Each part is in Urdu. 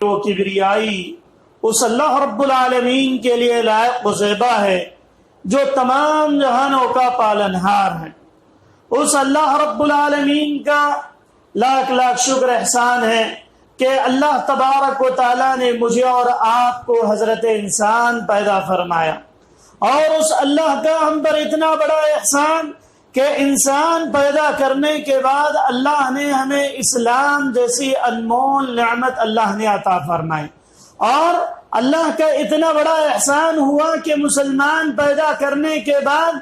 وہ کبریائی اس اللہ رب العالمین کے لیے لائق و زیبا ہے جو تمام جہانوں کا پالنہار ہے۔ اس اللہ رب العالمین کا لاکھ لاکھ شکر احسان ہے کہ اللہ تبارک و تعالیٰ نے مجھے اور آپ کو حضرت انسان پیدا فرمایا، اور اس اللہ کا ہم پر اتنا بڑا احسان کہ انسان پیدا کرنے کے بعد اللہ نے ہمیں اسلام جیسی انمول نعمت اللہ نے عطا فرمائی، اور اللہ کا اتنا بڑا احسان ہوا کہ مسلمان پیدا کرنے کے بعد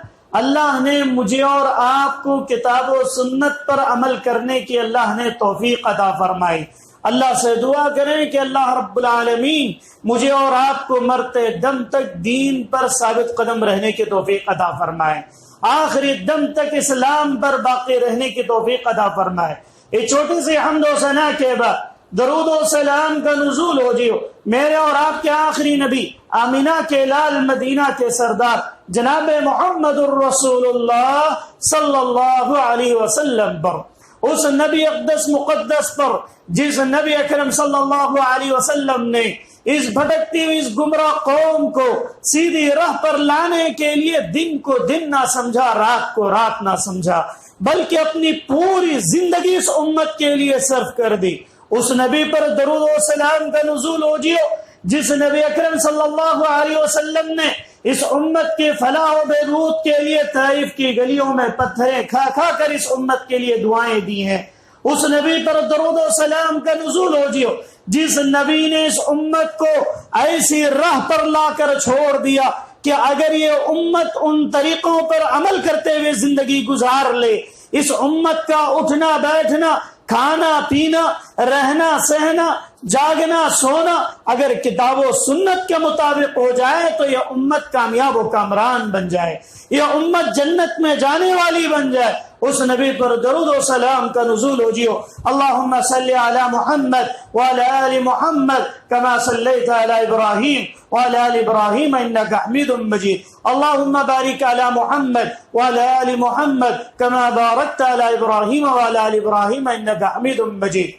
اللہ نے مجھے اور آپ کو کتاب و سنت پر عمل کرنے کی اللہ نے توفیق عطا فرمائی۔ اللہ سے دعا کریں کہ اللہ رب العالمین مجھے اور آپ کو مرتے دم تک دین پر ثابت قدم رہنے کی توفیق عطا فرمائے، آخری دم تک اسلام پر باقی رہنے کی توفیق عطا فرمائے۔ یہ چھوٹی سی حمد و ثنا کے بعد درود و سلام کا نزول ہو جیو میرے اور آپ کے آخری نبی آمینہ کے لال مدینہ کے سردار جناب محمد الرسول اللہ صلی اللہ علیہ وسلم پر، اس نبی اقدس مقدس پر جس نبی اکرم صلی اللہ علیہ وسلم نے اس بھٹکتی ہوئی اس گمراہ قوم کو سیدھی راہ پر لانے کے لیے دن کو دن نہ سمجھا، رات کو رات نہ سمجھا، بلکہ اپنی پوری زندگی اس امت کے لیے صرف کر دی۔ اس نبی پر درود و سلام کا نزول ہو جیو جس نبی اکرم صلی اللہ علیہ وسلم نے اس امت کے فلاح و بہبود کے لیے طائف کی گلیوں میں پتھریں کھا کھا کر اس امت کے لیے دعائیں دی ہیں۔ اس نبی پر درود و سلام کا نزول ہو جیو جس نبی نے اس امت کو ایسی راہ پر لا کر چھوڑ دیا کہ اگر یہ امت ان طریقوں پر عمل کرتے ہوئے زندگی گزار لے، اس امت کا اٹھنا بیٹھنا، کھانا پینا، رہنا سہنا، جاگنا سونا اگر کتاب و سنت کے مطابق ہو جائے تو یہ امت کامیاب و کامران بن جائے، یہ امت جنت میں جانے والی بن جائے۔ اس نبی پر درود و سلام کا نزول ہو جیو اللہم صلی علی محمد وعلی آل محمد کما صلیت علی ابراہیم وعلی آل ابراہیم انکا حمید مجید، اللہم بارک علی محمد وعلی آل محمد کما بارکت علی ابراہیم وعلی آل ابراہیم انکا حمید مجید۔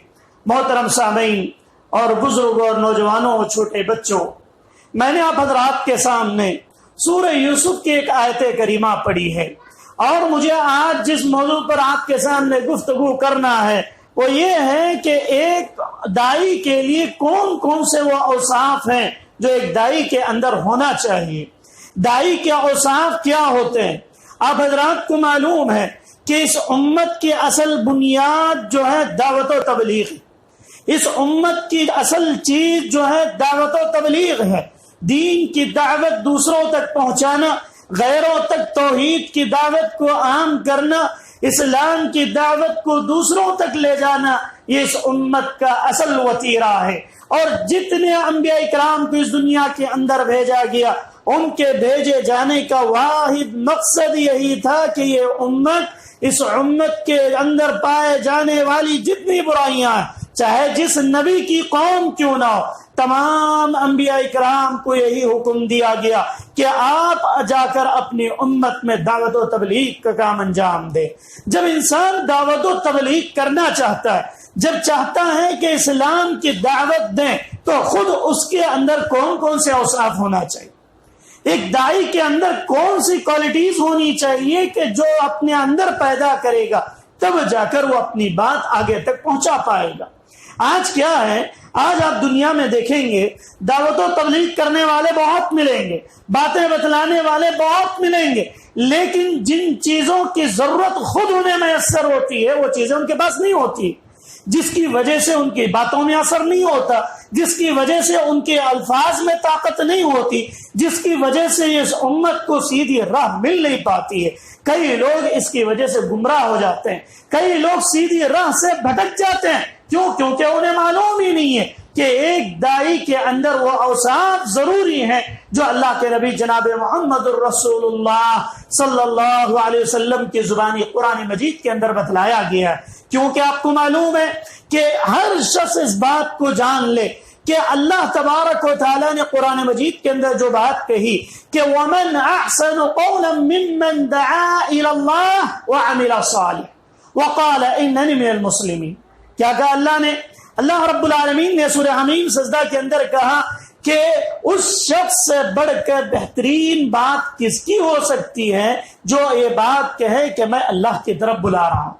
محترم سامعین اور بزرگوں اور نوجوانوں اور چھوٹے بچوں، میں نے آپ حضرات کے سامنے سورہ یوسف کی ایک آیت کریمہ پڑھی ہے، اور مجھے آج جس موضوع پر آپ کے سامنے گفتگو کرنا ہے وہ یہ ہے کہ ایک دائی کے لیے کون کون سے وہ اوصاف ہیں جو ایک دائی کے اندر ہونا چاہیے۔ دائی کے اوصاف کیا ہوتے ہیں؟ آپ حضرات کو معلوم ہے کہ اس امت کی اصل بنیاد جو ہے دعوت و تبلیغ، اس امت کی اصل چیز جو ہے دعوت و تبلیغ ہے، دین کی دعوت دوسروں تک پہنچانا، غیروں تک توحید کی دعوت کو عام کرنا، اسلام کی دعوت کو دوسروں تک لے جانا، یہ اس امت کا اصل وتیرہ ہے۔ اور جتنے انبیاء اکرام کو اس دنیا کے اندر بھیجا گیا ان کے بھیجے جانے کا واحد مقصد یہی تھا کہ یہ امت، اس امت کے اندر پائے جانے والی جتنی برائیاں ہیں، چاہے جس نبی کی قوم کیوں نہ ہو، تمام انبیاء اکرام کو یہی حکم دیا گیا کہ آپ جا کر اپنی امت میں دعوت و تبلیغ کا کام انجام دے۔ جب انسان دعوت و تبلیغ کرنا چاہتا ہے، جب چاہتا ہے کہ اسلام کی دعوت دیں، تو خود اس کے اندر کون کون سے اوصاف ہونا چاہیے، ایک دائی کے اندر کون سی کوالٹیز ہونی چاہیے کہ جو اپنے اندر پیدا کرے گا تب جا کر وہ اپنی بات آگے تک پہنچا پائے گا۔ آج کیا ہے، آج آپ دنیا میں دیکھیں گے دعوت و تبلیغ کرنے والے بہت ملیں گے، باتیں بتلانے والے بہت ملیں گے، لیکن جن چیزوں کی ضرورت خود انہیں میسر ہوتی ہے وہ چیزیں ان کے پاس نہیں ہوتی، جس کی وجہ سے ان کی باتوں میں اثر نہیں ہوتا، جس کی وجہ سے ان کے الفاظ میں طاقت نہیں ہوتی، جس کی وجہ سے اس امت کو سیدھی راہ مل نہیں پاتی ہے۔ کئی لوگ اس کی وجہ سے گمراہ ہو جاتے ہیں، کئی لوگ سیدھی راہ سے بھٹک جاتے ہیں۔ کیوں؟ کیونکہ انہیں معلوم ہی نہیں ہے کہ ایک دائی کے اندر وہ اوصاف ضروری ہیں جو اللہ کے نبی جناب محمد الرسول اللہ صلی اللہ علیہ وسلم کی زبانی قرآن مجید کے اندر بتلایا گیا ہے۔ کیونکہ آپ کو معلوم ہے کہ ہر شخص اس بات کو جان لے کہ اللہ تبارک و تعالیٰ نے قرآن مجید کے اندر جو بات کہی کہ وَمَنْ أَحْسَنُ قَوْلًا مِّمَّنْ دَعَا إِلَى اللَّهِ وَعَمِلَ صَالِحًا وَقَالَ إِنَّنِي مِنَ الْمُسْلِمِينَ۔ کیا کہا اللہ نے؟ اللہ رب العالمین نے سورہ حمیم سجدہ کے اندر کہا کہ اس شخص سے بڑھ کر بہترین بات کس کی ہو سکتی ہے جو یہ بات کہے کہ میں اللہ کی طرف بلا رہا ہوں،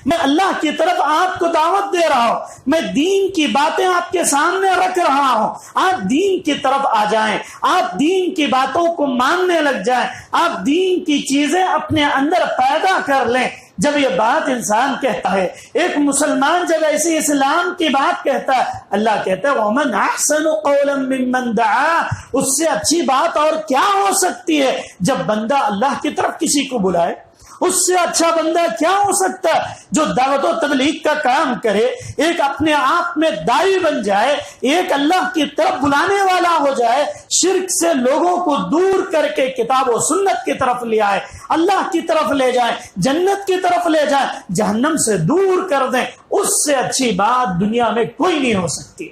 میں اللہ کی طرف آپ کو دعوت دے رہا ہوں، میں دین کی باتیں آپ کے سامنے رکھ رہا ہوں، آپ دین کی طرف آ جائیں، آپ دین کی باتوں کو ماننے لگ جائیں، آپ دین کی چیزیں اپنے اندر پیدا کر لیں۔ جب یہ بات انسان کہتا ہے، ایک مسلمان جب ایسی اسلام کی بات کہتا ہے، اللہ کہتا ہے وَمَنْ أَحْسَنُ قَوْلًا مِّمَّنْ دَعَا، اس سے اچھی بات اور کیا ہو سکتی ہے جب بندہ اللہ کی طرف کسی کو بلائے۔ اس سے اچھا بندہ کیا ہو سکتا ہے جو دعوت و تبلیغ کا کام کرے، ایک اپنے آپ میں داعی بن جائے، ایک اللہ کی طرف بلانے والا ہو جائے، شرک سے لوگوں کو دور کر کے کتاب و سنت کی طرف لے آئے، اللہ کی طرف لے جائیں، جنت کی طرف لے جائیں، جہنم سے دور کر دیں۔ اس سے اچھی بات دنیا میں کوئی نہیں ہو سکتی۔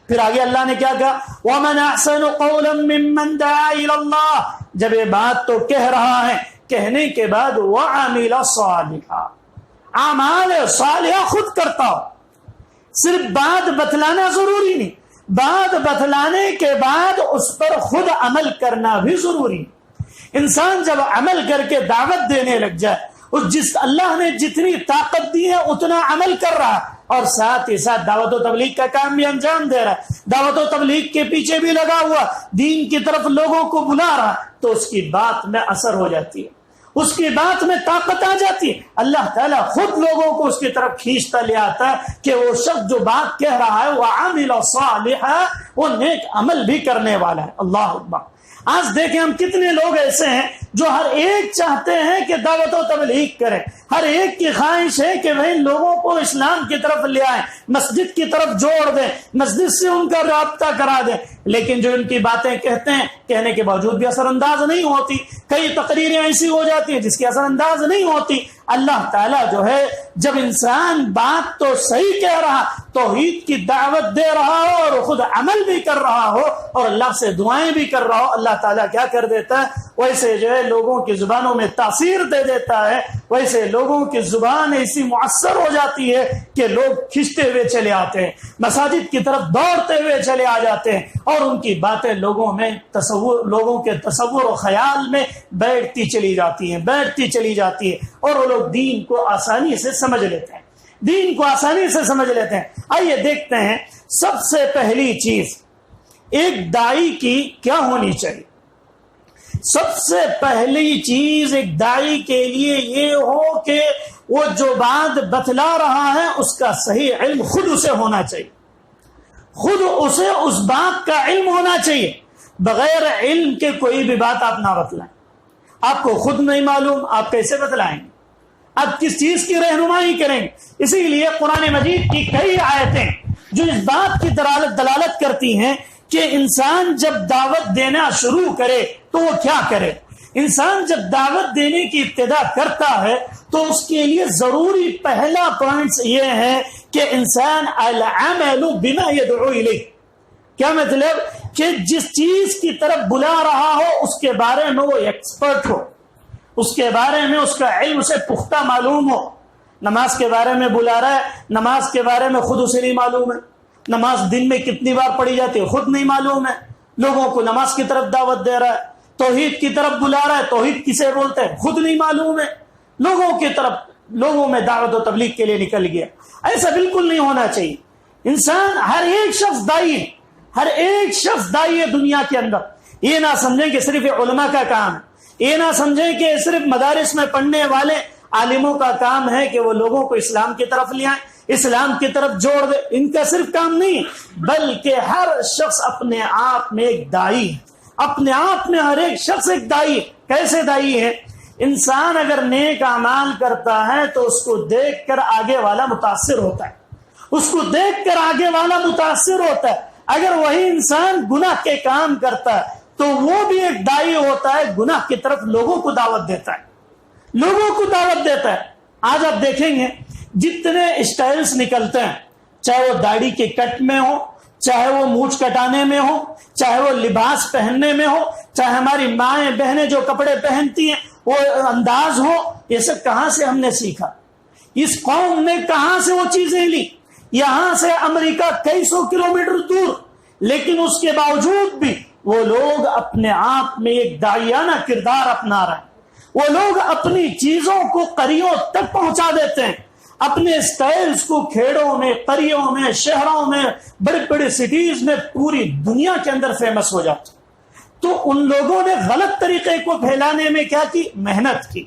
پھر آگے اللہ نے کیا کہا وَمَنْ أَحْسَنُ قَوْلًا مِّمَّنْ دَعَا إِلَى اللَّهِ، جب یہ بات تو کہہ رہا ہے، کہنے کے بعد وَعَمِلَ صَالِحًا، اعمال صالحہ خود کرتا ہو۔ صرف بات بتلانا ضروری نہیں، بات بتلانے کے بعد اس پر خود عمل کرنا بھی ضروری۔ انسان جب عمل کر کے دعوت دینے لگ جائے، اور جس اللہ نے جتنی طاقت دی ہے اتنا عمل کر رہا، اور ساتھ ہی ساتھ دعوت و تبلیغ کا کام بھی انجام دے رہا ہے، دعوت و تبلیغ کے پیچھے بھی لگا ہوا، دین کی طرف لوگوں کو بلا رہا، تو اس کی بات میں اثر ہو جاتی ہے، اس کی بات میں طاقت آ جاتی ہے۔ اللہ تعالیٰ خود لوگوں کو اس کی طرف کھینچتا لے آتا ہے کہ وہ شخص جو بات کہہ رہا ہے وہ عامل صالحہ، وہ نیک عمل بھی کرنے والا ہے۔ اللہ اکبر۔ آج دیکھیں ہم کتنے لوگ ایسے ہیں جو ہر ایک چاہتے ہیں کہ دعوت و تبلیغ کریں، ہر ایک کی خواہش ہے کہ بھائی لوگوں کو اسلام کی طرف لے آئیں، مسجد کی طرف جوڑ دیں، مسجد سے ان کا رابطہ کرا دیں، لیکن جو ان کی باتیں کہتے ہیں کہنے کے باوجود بھی اثر انداز نہیں ہوتی۔ کئی تقریریں ایسی ہو جاتی ہیں جس کی اثر انداز نہیں ہوتی۔ اللہ تعالیٰ جو ہے جب انسان بات تو صحیح کہہ رہا، توحید کی دعوت دے رہا ہو اور خود عمل بھی کر رہا ہو اور اللہ سے دعائیں بھی کر رہا ہو، اللہ تعالیٰ کیا کر دیتا ہے، ویسے جو ہے لوگوں کی زبانوں میں تاثیر دے دیتا ہے، ویسے لوگوں کی زبان ایسی مؤثر ہو جاتی ہے کہ لوگ کھنچتے ہوئے چلے آتے ہیں، مساجد کی طرف دوڑتے ہوئے چلے آ جاتے ہیں، اور ان کی باتیں لوگوں کے تصور و خیال میں بیٹھتی چلی جاتی ہے، اور وہ لوگ دین کو آسانی سے سمجھ لیتے ہیں۔ آئیے دیکھتے ہیں سب سے پہلی چیز ایک داعی کی کیا ہونی چاہیے۔ سب سے پہلی چیز ایک داعی کے لیے یہ ہو کہ وہ جو بات بتلا رہا ہے اس کا صحیح علم خود اسے ہونا چاہیے، خود اسے اس بات کا علم ہونا چاہیے۔ بغیر علم کے کوئی بھی بات آپ نہ بتلائیں، آپ کو خود نہیں معلوم آپ کیسے بتلائیں گے، آپ کس چیز کی رہنمائی کریں گے۔ اسی لیے قرآن مجید کی کئی آیتیں جو اس بات کی دلالت کرتی ہیں کہ انسان جب دعوت دینا شروع کرے تو وہ کیا کرے۔ انسان جب دعوت دینے کی ابتدا کرتا ہے تو اس کے لیے ضروری پہلا پوائنٹ یہ ہے کہ انسان العمل بما يدعو الیہ۔ کیا مطلب کہ جس چیز کی طرف بلا رہا ہو اس کے بارے میں وہ ایکسپرٹ ہو، اس کے بارے میں اس کا علم اسے پختہ معلوم ہو۔ نماز کے بارے میں بلا رہا ہے، نماز کے بارے میں خود اسے نہیں معلوم ہے، نماز دن میں کتنی بار پڑھی جاتی ہے خود نہیں معلوم ہے، لوگوں کو نماز کی طرف دعوت دے رہا ہے، توحید کی طرف بلا رہا ہے، توحید کسے بولتے ہیں خود نہیں معلوم ہے، لوگوں میں دعوت و تبلیغ کے لیے نکل گیا۔ ایسا بالکل نہیں ہونا چاہیے۔ انسان ہر ایک شخص داعی ہے، ہر ایک شخص داعی ہے دنیا کے اندر۔ یہ نہ سمجھیں کہ صرف علماء کا کام ہے، یہ نہ سمجھیں کہ صرف مدارس میں پڑھنے والے عالموں کا کام ہے کہ وہ لوگوں کو اسلام کی طرف لے آئیں، اسلام کی طرف جوڑ دے۔ ان کا صرف کام نہیں، بلکہ ہر شخص اپنے آپ میں ایک داعی ہے، اپنے آپ میں ہر ایک شخص ایک داعی ہے۔ کیسے داعی ہے؟ انسان اگر نیک اعمال کرتا ہے تو اس کو دیکھ کر آگے والا متاثر ہوتا ہے، اس کو دیکھ کر آگے والا متاثر ہوتا ہے۔ اگر وہی انسان گناہ کے کام کرتا ہے تو وہ بھی ایک داعی ہوتا ہے، گناہ کی طرف لوگوں کو دعوت دیتا ہے۔ آج آپ دیکھیں گے جتنے اسٹائلز نکلتے ہیں، چاہے وہ داڑھی کے کٹ میں ہو، چاہے وہ مونچھ کٹانے میں ہو، چاہے وہ لباس پہننے میں ہو، چاہے ہماری مائیں بہنیں جو کپڑے پہنتی ہیں وہ انداز ہو، یہ سب کہاں سے ہم نے سیکھا؟ اس قوم نے کہاں سے وہ چیزیں لی؟ یہاں سے امریکہ کئی سو کلومیٹر دور، لیکن اس کے باوجود بھی وہ لوگ اپنے آپ میں ایک داعیانہ کردار اپنا رہے ہیں۔ وہ لوگ اپنی چیزوں کو قریوں تک پہنچا دیتے ہیں، اپنے سٹائلز کو کھیڑوں میں، قریوں میں، شہروں میں، بڑے بڑے سٹیز میں، پوری دنیا کے اندر فیمس ہو جاتے۔ تو ان لوگوں نے غلط طریقے کو پھیلانے میں کیا کی؟ محنت کی۔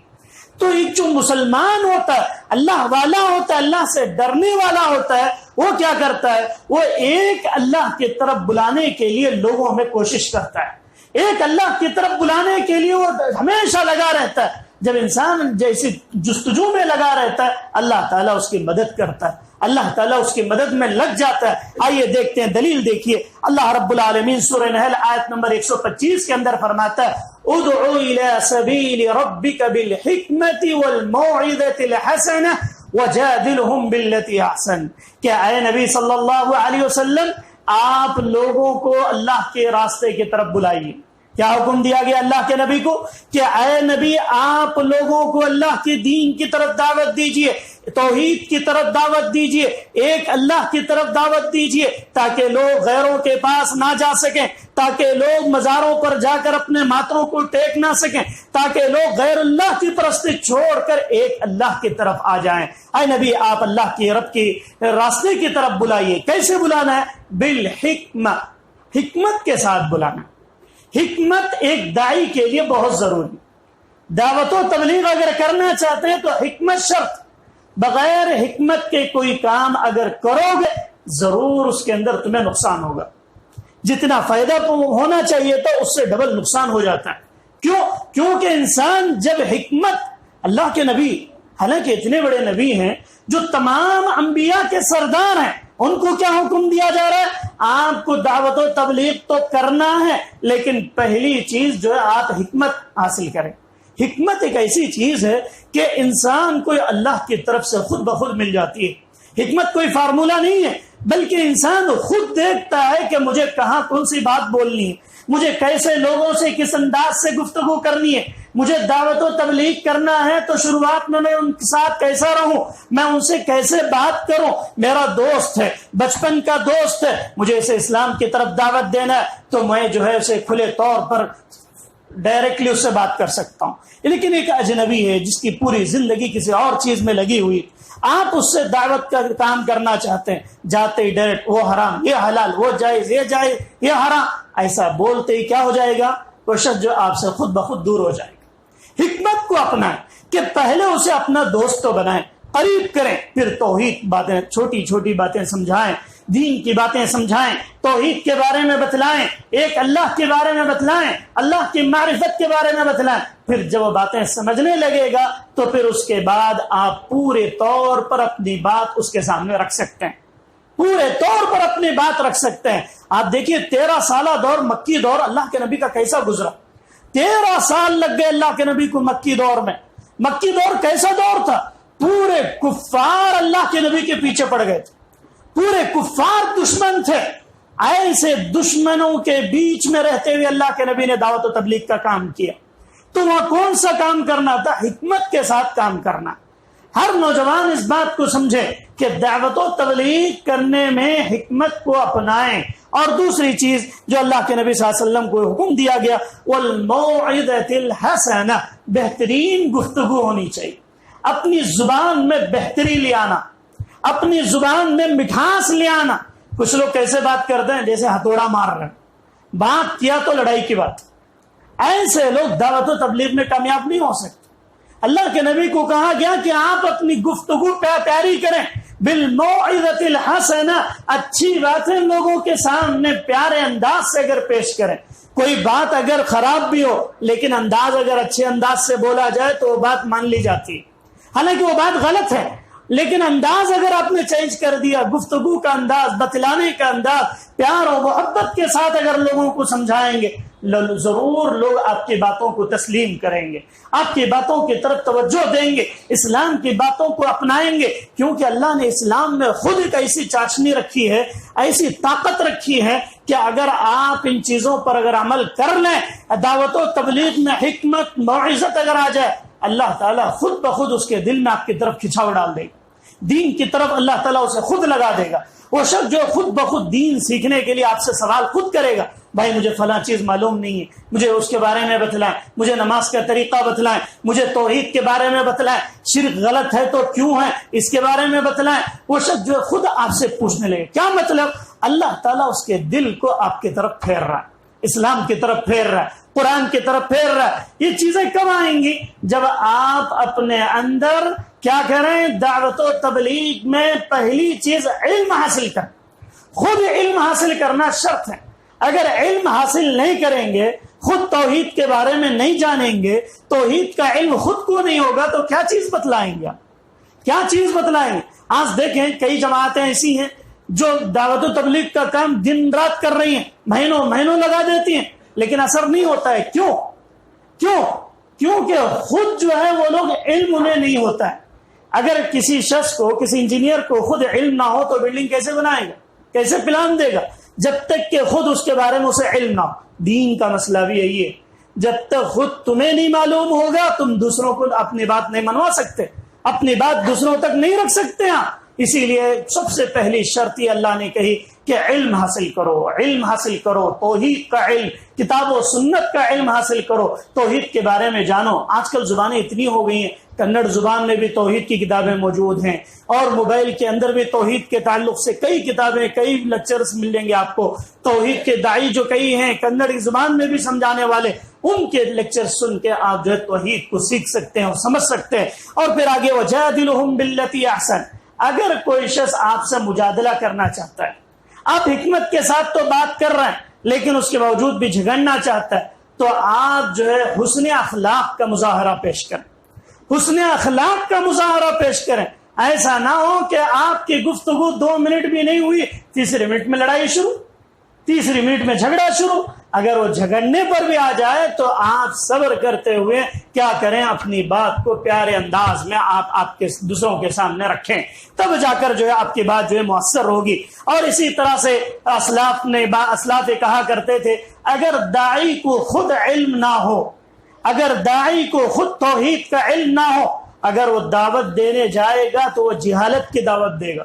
تو ایک جو مسلمان ہوتا ہے، اللہ والا ہوتا ہے، اللہ سے ڈرنے والا ہوتا ہے، وہ کیا کرتا ہے؟ وہ ایک اللہ کی طرف بلانے کے لیے لوگوں میں کوشش کرتا ہے، ایک اللہ کی طرف بلانے کے لیے وہ ہمیشہ لگا رہتا ہے۔ جب انسان جیسی جستجو میں لگا رہتا ہے، اللہ تعالیٰ اس کی مدد کرتا ہے، اللہ تعالیٰ اس کی مدد میں لگ جاتا ہے۔ آئیے دیکھتے ہیں دلیل، دیکھیے اللہ رب العالمین سورہ نحل آیت نمبر 125 کے اندر فرماتا ہے ادعو الى سبیل ربک بالحکمت والموعظۃ الحسنہ وجادلہم باللتی احسن، کہ اے نبی صلی اللہ علیہ وسلم آپ لوگوں کو اللہ کے راستے کی طرف بلائیے۔ کیا حکم دیا گیا اللہ کے نبی کو؟ کہ اے نبی آپ لوگوں کو اللہ کے دین کی طرف دعوت دیجئے، توحید کی طرف دعوت دیجئے، ایک اللہ کی طرف دعوت دیجئے، تاکہ لوگ غیروں کے پاس نہ جا سکیں، تاکہ لوگ مزاروں پر جا کر اپنے ماتھوں کو ٹیک نہ سکیں، تاکہ لوگ غیر اللہ کی پرستی چھوڑ کر ایک اللہ کی طرف آ جائیں۔ اے نبی آپ اللہ کی رب کی راستے کی طرف بلائیے۔ کیسے بلانا ہے؟ بالحکمہ، حکمت کے ساتھ بلانا۔ حکمت ایک داعی کے لیے بہت ضروری۔ دعوت و تبلیغ اگر کرنا چاہتے ہیں تو حکمت شرط، بغیر حکمت کے کوئی کام اگر کرو گے ضرور اس کے اندر تمہیں نقصان ہوگا۔ جتنا فائدہ ہونا چاہیے تھا اس سے ڈبل نقصان ہو جاتا ہے۔ کیوں؟ کیونکہ انسان جب حکمت، اللہ کے نبی حالانکہ اتنے بڑے نبی ہیں جو تمام انبیاء کے سردار ہیں، ان کو کیا حکم دیا جا رہا ہے؟ آپ کو دعوت و تبلیغ تو کرنا ہے، لیکن پہلی چیز جو ہے آپ حکمت حاصل کریں۔ حکمت ایک ایسی چیز ہے کہ انسان کو اللہ کی طرف سے خود بخود مل جاتی ہے۔ حکمت کوئی فارمولہ نہیں ہے، بلکہ انسان خود دیکھتا ہے کہ مجھے کہاں کون سی بات بولنی ہے، مجھے کیسے لوگوں سے کس انداز سے گفتگو کرنی ہے، مجھے دعوت و تبلیغ کرنا ہے تو شروعات میں ان کے ساتھ کیسا رہوں، میں ان سے کیسے بات کروں۔ میرا دوست ہے، بچپن کا دوست ہے، مجھے اسے اسلام کی طرف دعوت دینا ہے تو میں جو ہے اسے کھلے طور پر ڈائریکٹلی اس سے بات کر سکتا ہوں۔ لیکن ایک اجنبی ہے جس کی پوری زندگی کسی اور چیز میں لگی ہوئی، آپ اس سے دعوت کا کام کرنا چاہتے ہیں، جاتے ہی ڈائریکٹ وہ حرام، یہ حلال، وہ جائز، یہ جائز، یہ حرام، ایسا بولتے ہی کیا ہو جائے گا؟ وہ شخص جو آپ سے خود بخود دور ہو جائے گا۔ حکمت کو اپنائیں کہ پہلے اسے اپنا دوست تو بنائیں، قریب کریں، پھر توحید باتیں، چھوٹی چھوٹی باتیں سمجھائیں، دین کی باتیں سمجھائیں، توحید کے بارے میں بتلائیں، ایک اللہ کے بارے میں بتلائیں، اللہ کی معرفت کے بارے میں بتلائیں۔ پھر جب وہ باتیں سمجھنے لگے گا تو پھر اس کے بعد آپ پورے طور پر اپنی بات اس کے سامنے رکھ سکتے ہیں، پورے طور پر اپنی بات رکھ سکتے ہیں۔ آپ دیکھیے 13 سالہ دور، مکی دور اللہ کے نبی کا کیسا گزرا۔ 13 سال لگ گئے اللہ کے نبی کو مکی دور میں۔ مکی دور کیسا دور تھا؟ پورے کفار اللہ کے نبی کے پیچھے پڑ گئے تھے، پورے کفار دشمن تھے۔ ایسے دشمنوں کے بیچ میں رہتے ہوئے اللہ کے نبی نے دعوت و تبلیغ کا کام کیا۔ تو وہاں کون سا کام کرنا تھا؟ حکمت کے ساتھ کام کرنا۔ ہر نوجوان اس بات کو سمجھے کہ دعوت و تبلیغ کرنے میں حکمت کو اپنائیں۔ اور دوسری چیز جو اللہ کے نبی صلی اللہ علیہ وسلم کو حکم دیا گیا، والموعظۃ الحسنہ، بہترین گفتگو ہونی چاہیے۔ اپنی زبان میں بہتری لے آنا، اپنی زبان میں مٹھاس لے آنا۔ کچھ لوگ کیسے بات کرتے ہیں؟ جیسے ہتھوڑا مار رہے ہیں، بات کیا تو لڑائی کی بات۔ ایسے لوگ دعوت و تبلیغ میں کامیاب نہیں ہو سکتے۔ اللہ کے نبی کو کہا گیا کہ آپ اپنی گفتگو پیاری کریں، بالموعظۃ الحسنہ، اچھی باتیں لوگوں کے سامنے پیارے انداز سے اگر پیش کریں۔ کوئی بات اگر خراب بھی ہو لیکن انداز اگر اچھے انداز سے بولا جائے تو وہ بات مان لی جاتی ہے، حالانکہ وہ بات غلط ہے، لیکن انداز اگر آپ نے چینج کر دیا، گفتگو کا انداز، بتلانے کا انداز، پیار و محبت کے ساتھ اگر لوگوں کو سمجھائیں گے، ضرور لوگ آپ کی باتوں کو تسلیم کریں گے، آپ کی باتوں کی طرف توجہ دیں گے، اسلام کی باتوں کو اپنائیں گے، کیونکہ اللہ نے اسلام میں خود ایک ایسی چاشنی رکھی ہے، ایسی طاقت رکھی ہے کہ اگر آپ ان چیزوں پر اگر عمل کر لیں، دعوت و تبلیغ میں حکمت، موعظت اگر آ جائے، اللہ تعالیٰ خود بخود اس کے دل میں آپ کی طرف کھچاؤ ڈال دے گا۔ دین کی طرف اللہ تعالیٰ اسے خود لگا دے گا۔ وہ شخص جو خود بخود دین سیکھنے کے لیے آپ سے سوال خود کرے گا، بھائی مجھے فلاں چیز معلوم نہیں ہے، مجھے اس کے بارے میں بتلائیں، مجھے نماز کا طریقہ بتلائیں، مجھے توحید کے بارے میں بتلائیں، شرک غلط ہے تو کیوں ہے اس کے بارے میں بتلائیں۔ وہ شخص جو خود آپ سے پوچھنے لگے، کیا مطلب؟ اللہ تعالیٰ اس کے دل کو آپ کی طرف پھیر رہا ہے، اسلام کی طرف پھیر رہا ہے، قرآن کی طرف پھیر رہا ہے۔ یہ چیزیں کب آئیں گی؟ جب آپ اپنے اندر کیا کریں؟ دعوت و تبلیغ میں پہلی چیز علم حاصل کریں۔ خود علم حاصل کرنا شرط ہے۔ اگر علم حاصل نہیں کریں گے، خود توحید کے بارے میں نہیں جانیں گے، توحید کا علم خود کو نہیں ہوگا تو کیا چیز بتلائیں گے آپ؟ کیا چیز بتلائیں گے؟ آج دیکھیں کئی جماعتیں ایسی ہیں جو دعوت و تبلیغ کا کام دن رات کر رہی ہیں، مہینوں لگا دیتی ہیں، لیکن اثر نہیں ہوتا ہے۔ کیونکہ خود جو ہے وہ لوگ علم انہیں نہیں ہوتا ہے۔ اگر کسی شخص کو، کسی انجینئر کو خود علم نہ ہو تو بلڈنگ کیسے بنائے گا، کیسے پلان دے گا؟ جب تک کہ خود اس کے بارے میں اسے علم نہ ہو۔ دین کا مسئلہ بھی یہی ہے، جب تک خود تمہیں نہیں معلوم ہوگا تم دوسروں کو اپنی بات نہیں منوا سکتے، اپنی بات دوسروں تک نہیں رکھ سکتے ہیں۔ اسی لیے سب سے پہلی شرط یہ اللہ نے کہی کہ علم حاصل کرو، علم حاصل کرو، توحید کا علم، کتاب و سنت کا علم حاصل کرو، توحید کے بارے میں جانو۔ آج کل زبانیں اتنی ہو گئی ہیں، کنڑ زبان میں بھی توحید کی کتابیں موجود ہیں، اور موبائل کے اندر بھی توحید کے تعلق سے کئی کتابیں، کئی لیکچرز ملیں گے آپ کو۔ توحید کے داعی جو کئی ہیں کنڑ کی زبان میں بھی سمجھانے والے، ان کے لیکچر سن کے آپ جو ہے توحید کو سیکھ سکتے ہیں اور سمجھ سکتے ہیں۔ اور پھر آگے وجادلہم باللتی احسن، اگر کوئی شخص آپ سے مجادلہ کرنا چاہتا ہے، آپ حکمت کے ساتھ تو بات کر رہے ہیں لیکن اس کے باوجود بھی جھگڑنا چاہتا ہے، تو آپ جو ہے حسن اخلاق کا مظاہرہ پیش کریں، حسن اخلاق کا مظاہرہ پیش کریں۔ ایسا نہ ہو کہ آپ کی گفتگو 2 منٹ بھی نہیں ہوئی، تیسرے منٹ میں لڑائی شروع، تیسری منٹ میں جھگڑا شروع۔ اگر وہ جھگڑنے پر بھی آ جائے تو آپ صبر کرتے ہوئے کیا کریں؟ اپنی بات کو پیارے انداز میں آپ کے دوسروں کے سامنے رکھیں، تب جا کر جو ہے آپ کی بات جو ہے مؤثر ہوگی۔ اور اسی طرح سے اسلاف کہا کرتے تھے، اگر داعی کو خود علم نہ ہو، اگر داعی کو خود توحید کا علم نہ ہو، اگر وہ دعوت دینے جائے گا تو وہ جہالت کی دعوت دے گا،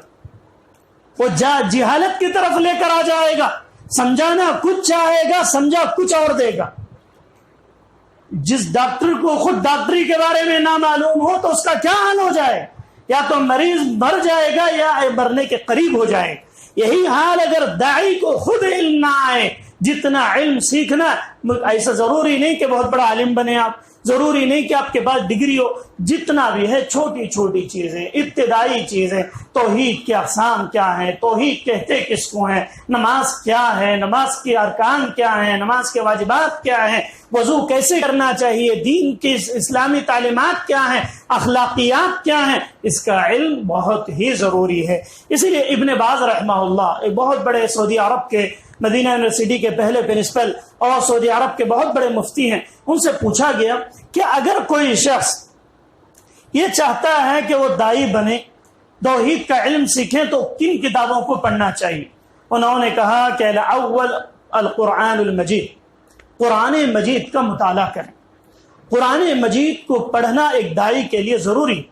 وہ جہالت کی طرف لے کر آ جائے گا، سمجھانا کچھ چاہے گا، سمجھا کچھ اور دے گا۔ جس ڈاکٹر کو خود ڈاکٹری کے بارے میں نہ معلوم ہو تو اس کا کیا حال ہو جائے؟ یا تو مریض مر جائے گا یا مرنے کے قریب ہو جائے گا۔ یہی حال اگر داعی کو خود علم نہ آئے، جتنا علم سیکھنا، ایسا ضروری نہیں کہ بہت بڑا عالم بنے آپ، ضروری نہیں کہ آپ کے پاس ڈگری ہو، جتنا بھی ہے چھوٹی چھوٹی چیزیں، ابتدائی چیزیں، توحید کے اقسام کیا ہیں، توحید کہتے کس کو ہیں، نماز کیا ہے، نماز کے ارکان کیا ہیں، نماز کے واجبات کیا ہیں، وضو کیسے کرنا چاہیے، دین کی اسلامی تعلیمات کیا ہیں، اخلاقیات کیا ہیں، اس کا علم بہت ہی ضروری ہے۔ اسی لیے ابن باز رحمہ اللہ ایک بہت بڑے سعودی عرب کے مدینہ یونیورسٹی کے پہلے پرنسپل اور سعودی عرب کے بہت بڑے مفتی ہیں، ان سے پوچھا گیا کہ اگر کوئی شخص یہ چاہتا ہے کہ وہ داعی بنے، توحید کا علم سیکھیں، تو کن کتابوں کو پڑھنا چاہیے؟ انہوں نے کہا کہ الاول القرآن المجید، قرآن مجید کا مطالعہ کریں۔ قرآن مجید کو پڑھنا ایک داعی کے لیے ضروری۔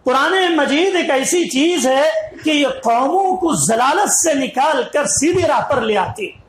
قرآن مجید ایک ایسی چیز ہے کہ یہ قوموں کو ضلالت سے نکال کر سیدھی راہ پر لے آتی ہے۔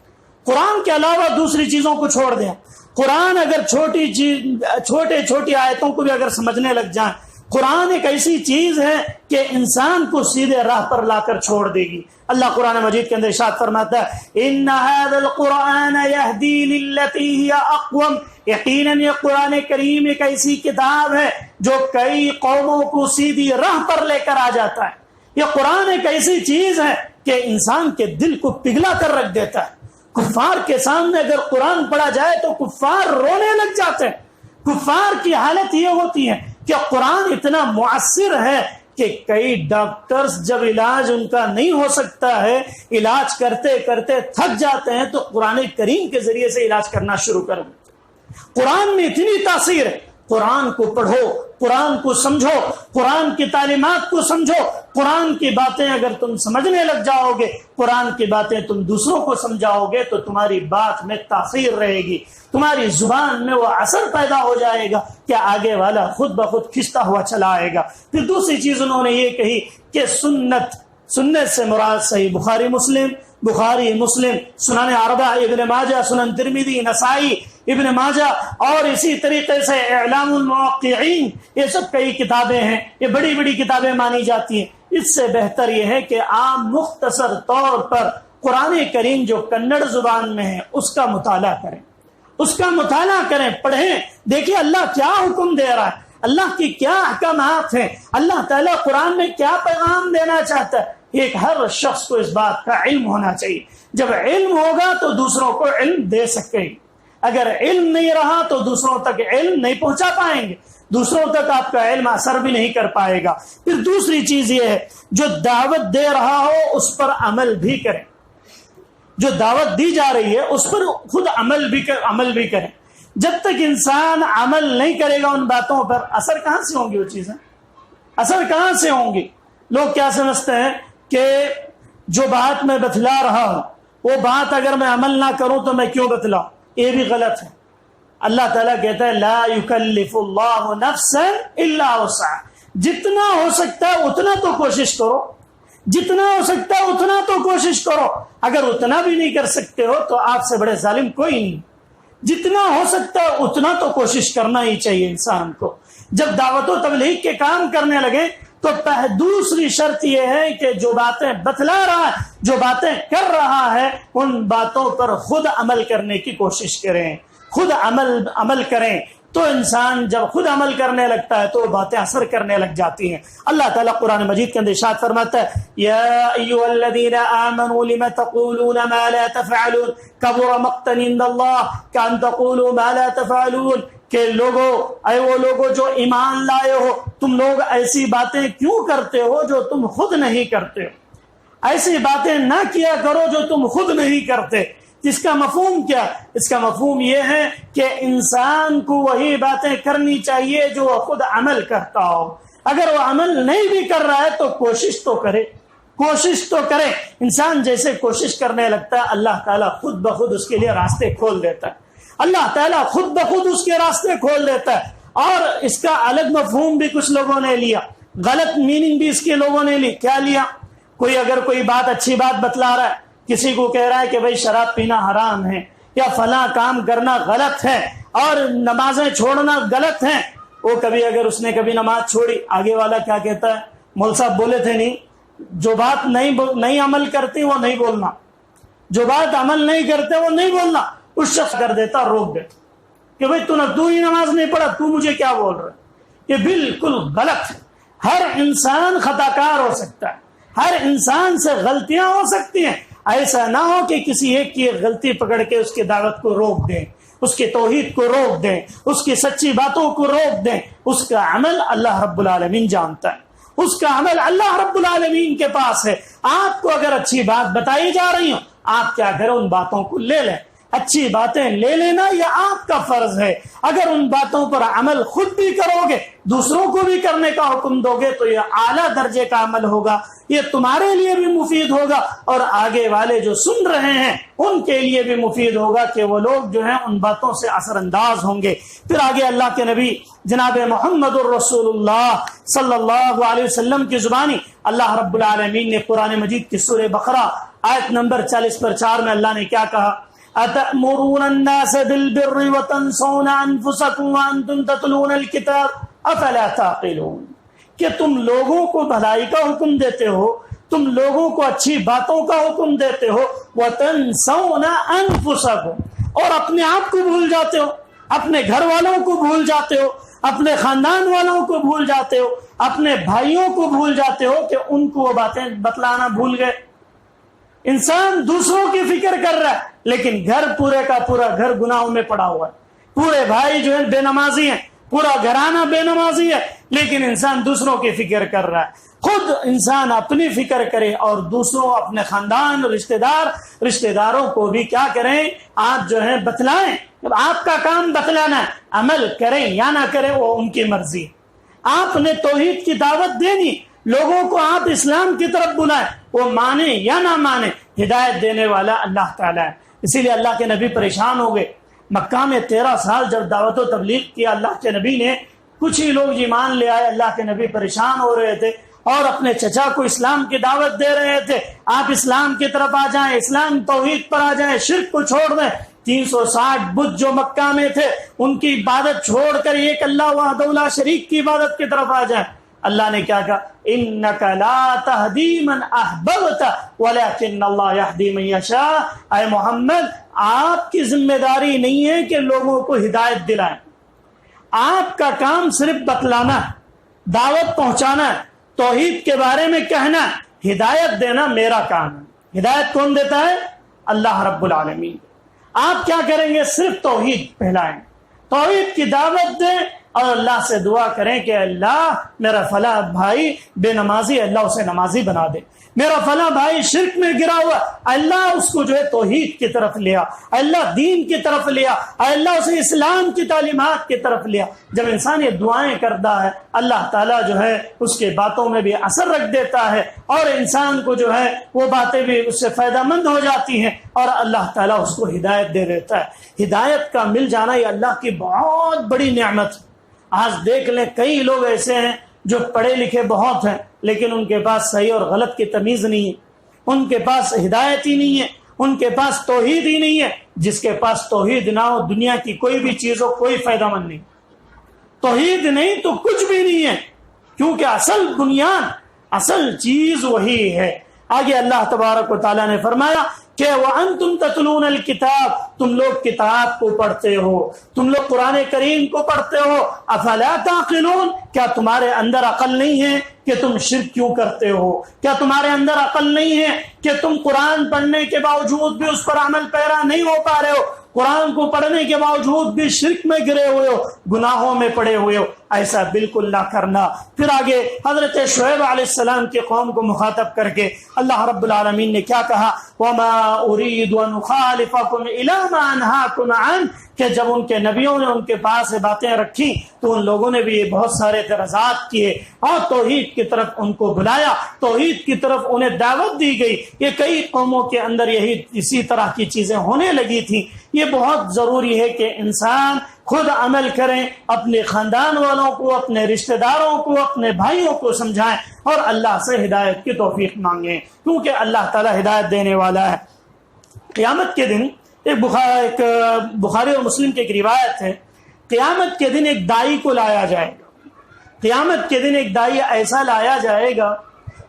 قرآن کے علاوہ دوسری چیزوں کو چھوڑ دیں، قرآن اگر چھوٹی آیتوں کو بھی اگر سمجھنے لگ جائیں، قرآن ایک ایسی چیز ہے کہ انسان کو سیدھے راہ پر لا کر چھوڑ دے گی۔ اللہ قرآن مجید کے اندر ارشاد فرماتا ہے، ان هذا القرآن يهدي للتي هي اقوم، یقیناً یہ قرآن کریم ایک ایسی کتاب ہے جو کئی قوموں کو سیدھی راہ پر لے کر آ جاتا ہے۔ یہ قرآن ایک ایسی چیز ہے کہ انسان کے دل کو پگھلا کر رکھ دیتا ہے۔ کفار کے سامنے اگر قرآن پڑھا جائے تو کفار رونے لگ جاتے ہیں۔ کفار کی حالت یہ ہوتی ہے کہ قرآن اتنا مؤثر ہے کہ کئی ڈاکٹرز جب علاج ان کا نہیں ہو سکتا ہے، علاج کرتے کرتے تھک جاتے ہیں، تو قرآن کریم کے ذریعے سے علاج کرنا شروع کر دیں۔ قرآن میں اتنی تاثیر ہے، قرآن کو پڑھو، قرآن کو سمجھو، قرآن کی تعلیمات کو سمجھو۔ قرآن کی باتیں اگر تم سمجھنے لگ جاؤ گے، قرآن کی باتیں تم دوسروں کو سمجھاؤ گے تو تمہاری بات میں تاثیر رہے گی، تمہاری زبان میں وہ اثر پیدا ہو جائے گا کہ آگے والا خود بخود کھنچتا ہوا چلا آئے گا۔ پھر دوسری چیز انہوں نے یہ کہی کہ سنت سے مراد صحیح بخاری مسلم، سنن اربعہ، ابن ماجہ، سنن ترمذی، نسائی، ابن ماجہ، اور اسی طریقے سے اعلام الموقعین، یہ سب کئی کتابیں ہیں، یہ بڑی بڑی کتابیں مانی جاتی ہیں۔ اس سے بہتر یہ ہے کہ عام مختصر طور پر قرآن کریم جو کنڑ زبان میں ہے اس کا مطالعہ کریں، پڑھیں، دیکھیں اللہ کیا حکم دے رہا ہے، اللہ کی کیا احکامات ہیں، اللہ تعالیٰ قرآن میں کیا پیغام دینا چاہتا ہے۔ ایک ہر شخص کو اس بات کا علم ہونا چاہیے۔ جب علم ہوگا تو دوسروں کو علم دے سکیں، اگر علم نہیں رہا تو دوسروں تک علم نہیں پہنچا پائیں گے، دوسروں تک آپ کا علم اثر بھی نہیں کر پائے گا۔ پھر دوسری چیز یہ ہے جو دعوت دے رہا ہو اس پر عمل بھی کریں، جو دعوت دی جا رہی ہے اس پر خود عمل بھی کریں۔ جب تک انسان عمل نہیں کرے گا ان باتوں پر، اثر کہاں سے ہوں گی وہ چیزیں؟ اثر کہاں سے ہوں گی؟ لوگ کیا سمجھتے ہیں کہ جو بات میں بتلا رہا ہوں وہ بات اگر میں عمل نہ کروں تو میں کیوں بتلاؤں؟ یہ بھی غلط ہے۔ اللہ تعالیٰ کہتا ہے لا یکلف اللہ نفسا الا وسعها، جتنا ہو سکتا ہے اتنا تو کوشش کرو، جتنا ہو سکتا ہے اتنا تو کوشش کرو۔ اگر اتنا بھی نہیں کر سکتے ہو تو آپ سے بڑے ظالم کوئی نہیں۔ جتنا ہو سکتا ہے اتنا تو کوشش کرنا ہی چاہیے انسان کو۔ جب دعوت و تبلیغ کے کام کرنے لگے تو دوسری شرط یہ ہے کہ جو باتیں بتلا رہا ہے، جو باتیں کر رہا ہے، ان باتوں پر خود عمل کرنے کی کوشش کریں، خود عمل کریں۔ تو انسان جب خود عمل کرنے لگتا ہے تو وہ باتیں اثر کرنے لگ جاتی ہیں۔ اللہ تعالیٰ قرآن مجید کے اندر ارشاد فرماتا ہے یا ایھا الذین آمنوا لم تقولون ما لا تفعلون کبر مقتا عند اللہ کأن تقولوا ما لا تفعلون، کہ اے وہ لوگوں جو ایمان لائے ہو، تم لوگ ایسی باتیں کیوں کرتے ہو جو تم خود نہیں کرتے ہو؟ ایسی باتیں نہ کیا کرو جو تم خود نہیں کرتے۔ اس کا مفہوم کیا؟ اس کا مفہوم یہ ہے کہ انسان کو وہی باتیں کرنی چاہیے جو وہ خود عمل کرتا ہو۔ اگر وہ عمل نہیں بھی کر رہا ہے تو کوشش تو کرے۔ انسان جیسے کوشش کرنے لگتا ہے اللہ تعالیٰ خود بخود اس کے لیے راستے کھول دیتا ہے، اللہ تعالیٰ خود بخود اس کے راستے کھول دیتا ہے۔ اور اس کا الگ مفہوم بھی کچھ لوگوں نے لیا، غلط میننگ بھی اس کے لوگوں نے لی۔ کیا لیا؟ اگر کوئی بات اچھی بات بتلا رہا ہے، کسی کو کہہ رہا ہے کہ بھئی شراب پینا حرام ہے یا فلاں کام کرنا غلط ہے اور نمازیں چھوڑنا غلط ہیں، وہ کبھی اگر اس نے کبھی نماز چھوڑی، آگے والا کیا کہتا ہے؟ مول صاحب بولے تھے نہیں، جو بات نہیں عمل کرتی وہ نہیں بولنا، جو بات عمل نہیں کرتے وہ نہیں بولنا۔ اس شخص کر دیتا، روک دیتا کہ بھئی تو ہی نماز نہیں پڑھا، تو مجھے کیا بول رہا ہے؟ یہ بالکل غلط ہے۔ ہر انسان خطا کار ہو سکتا ہے، ہر انسان سے غلطیاں ہو سکتی ہیں۔ ایسا نہ ہو کہ کسی ایک کی غلطی پکڑ کے اس کی دعوت کو روک دیں، اس کی توحید کو روک دیں، اس کی سچی باتوں کو روک دیں۔ اس کا عمل اللہ رب العالمین جانتا ہے، اس کا عمل اللہ رب العالمین کے پاس ہے۔ آپ کو اگر اچھی بات بتائی جا رہی ہوں، آپ کیا کریں؟ ان باتوں کو لے لیں۔ اچھی باتیں لے لینا یہ آپ کا فرض ہے۔ اگر ان باتوں پر عمل خود بھی کرو گے، دوسروں کو بھی کرنے کا حکم دو گے تو یہ اعلیٰ درجے کا عمل ہوگا، یہ تمہارے لیے بھی مفید ہوگا اور آگے والے جو سن رہے ہیں ان کے لیے بھی مفید ہوگا کہ وہ لوگ جو ہیں ان باتوں سے اثر انداز ہوں گے۔ پھر آگے اللہ کے نبی جناب محمد الرسول اللہ صلی اللہ علیہ وسلم کی زبانی اللہ رب العالمین نے قرآن مجید کی سورہ بقرہ آیت نمبر 40/4 میں اللہ نے کیا کہا؟ أَتَأْمُرُونَ النَّاسَ بِالْبِرِّ وَتَنْسَوْنَ أَنفُسَكُمْ وَأَنْتُمْ تَتْلُونَ الْكِتَابَ أَفَلَا تَعْقِلُونَ، کہ تم لوگوں کو بھلائی کا حکم دیتے ہو، تم لوگوں کو اچھی باتوں کا حکم دیتے ہو، وَتَنْسَوْنَ أَنفُسَكُمْ، اور اپنے آپ کو بھول جاتے ہو، اپنے گھر والوں کو بھول جاتے ہو، اپنے خاندان والوں کو بھول جاتے ہو، اپنے بھائیوں کو بھول جاتے ہو کہ ان کو وہ باتیں بتلانا بھول گئے۔ انسان دوسروں کی فکر کر رہا ہے لیکن گھر پورے کا پورا گھر گناہوں میں پڑا ہوا ہے، پورے بھائی جو ہیں بے نمازی ہیں، پورا گھرانہ بے نمازی ہے، لیکن انسان دوسروں کی فکر کر رہا ہے۔ خود انسان اپنی فکر کرے اور دوسروں اپنے خاندان رشتہ داروں کو بھی کیا کریں، آپ جو ہے بتلائیں. آپ کا کام بتلانا ہے، عمل کریں یا نہ کریں وہ ان کی مرضی. آپ نے توحید کی دعوت دینی، لوگوں کو آپ اسلام کی طرف بلائیں، وہ مانے یا نہ مانے، ہدایت دینے والا اللہ تعالیٰ ہے. اسی لیے اللہ کے نبی پریشان ہو گئے. مکہ میں 13 سال جب دعوت و تبلیغ کیا اللہ کے نبی نے، کچھ ہی لوگ ایمان لے آئے. اللہ کے نبی پریشان ہو رہے تھے اور اپنے چچا کو اسلام کی دعوت دے رہے تھے، آپ اسلام کی طرف آ جائیں، اسلام توحید پر آ جائیں، شرک کو چھوڑ دیں. 360 بت جو مکہ میں تھے ان کی عبادت چھوڑ کر ایک اللہ وحدہ لا شریک کی عبادت کی طرف آ جائیں. اللہ نے کیا کہا، اِنَّكَ لَا تَهْدِي مَنْ أَحْبَبْتَ وَلَكِنَّ اللَّهَ يَهْدِي مَنْ يَشَاءُ. اے محمد، آپ کی ذمہ داری نہیں ہے کہ لوگوں کو ہدایت دلائیں. آپ کا کام صرف بتلانا، دعوت پہنچانا، توحید کے بارے میں کہنا، ہدایت دینا میرا کام ہے. ہدایت کون دیتا ہے؟ اللہ رب العالمین. آپ کیا کریں گے؟ صرف توحید پھیلائیں، توحید کی دعوت دیں اور اللہ سے دعا کریں کہ اللہ میرا فلاں بھائی بے نمازی، اللہ اسے نمازی بنا دے. میرا فلاں بھائی شرک میں گرا ہوا، اللہ اس کو جو ہے توحید کی طرف لیا، اللہ دین کی طرف لیا، اللہ اسے اسلام کی تعلیمات کی طرف لیا. جب انسان یہ دعائیں کرتا ہے اللہ تعالیٰ جو ہے اس کے باتوں میں بھی اثر رکھ دیتا ہے اور انسان کو جو ہے وہ باتیں بھی اس سے فائدہ مند ہو جاتی ہیں اور اللہ تعالیٰ اس کو ہدایت دے دیتا ہے. ہدایت کا مل جانا یہ اللہ کی بہت بڑی نعمت. آج دیکھ لیں کئی لوگ ایسے ہیں جو پڑھے لکھے بہت ہیں لیکن ان کے پاس صحیح اور غلط کی تمیز نہیں ہے، ان کے پاس ہدایت ہی نہیں ہے، ان کے پاس توحید ہی نہیں ہے. جس کے پاس توحید نہ ہو دنیا کی کوئی بھی چیز ہو کوئی فائدہ مند نہیں. توحید نہیں تو کچھ بھی نہیں ہے، کیونکہ اصل بنیاد، اصل چیز وہی ہے. آگے اللہ تبارک و تعالیٰ نے فرمایا کہ وَأَنْتُمْ تَتْلُونَ الْكِتَابَ، تم لوگ کتاب کو پڑھتے ہو، تم لوگ قرآن کریم کو پڑھتے ہو. أَفَلَا تَعْقِلُونَ، کیا تمہارے اندر عقل نہیں ہے کہ تم شرک کیوں کرتے ہو؟ کیا تمہارے اندر عقل نہیں ہے کہ تم قرآن پڑھنے کے باوجود بھی اس پر عمل پیرا نہیں ہو پا رہے ہو؟ قرآن کو پڑھنے کے باوجود بھی شرک میں گرے ہوئے ہو، گناہوں میں پڑے ہوئے ہو. ایسا بالکل نہ کرنا. پھر آگے حضرت شعیب علیہ السلام کے قوم کو مخاطب کر کے اللہ رب العالمین نے کیا کہا، وَمَا أُرِيدُ أَنْ أُخَالِفَكُمْ إِلَىٰ مَا أَنْهَاكُمْ عَنْهُ، کہ جب ان کے نبیوں نے ان کے پاس باتیں رکھی تو ان لوگوں نے بھی بہت سارے اعتراضات کیے اور توحید کی طرف ان کو بلایا، توحید کی طرف انہیں دعوت دی گئی. یہ کئی قوموں کے اندر اسی طرح کی چیزیں ہونے لگی تھیں. یہ بہت ضروری ہے کہ انسان خود عمل کریں، اپنے خاندان والوں کو، اپنے رشتہ داروں کو، اپنے بھائیوں کو سمجھائیں اور اللہ سے ہدایت کی توفیق مانگیں، کیونکہ اللہ تعالی ہدایت دینے والا ہے. قیامت کے دن ایک بخاری اور مسلم کی ایک روایت ہے، قیامت کے دن ایک دائی کو لایا جائے گا. قیامت کے دن ایک دائی ایسا لایا جائے گا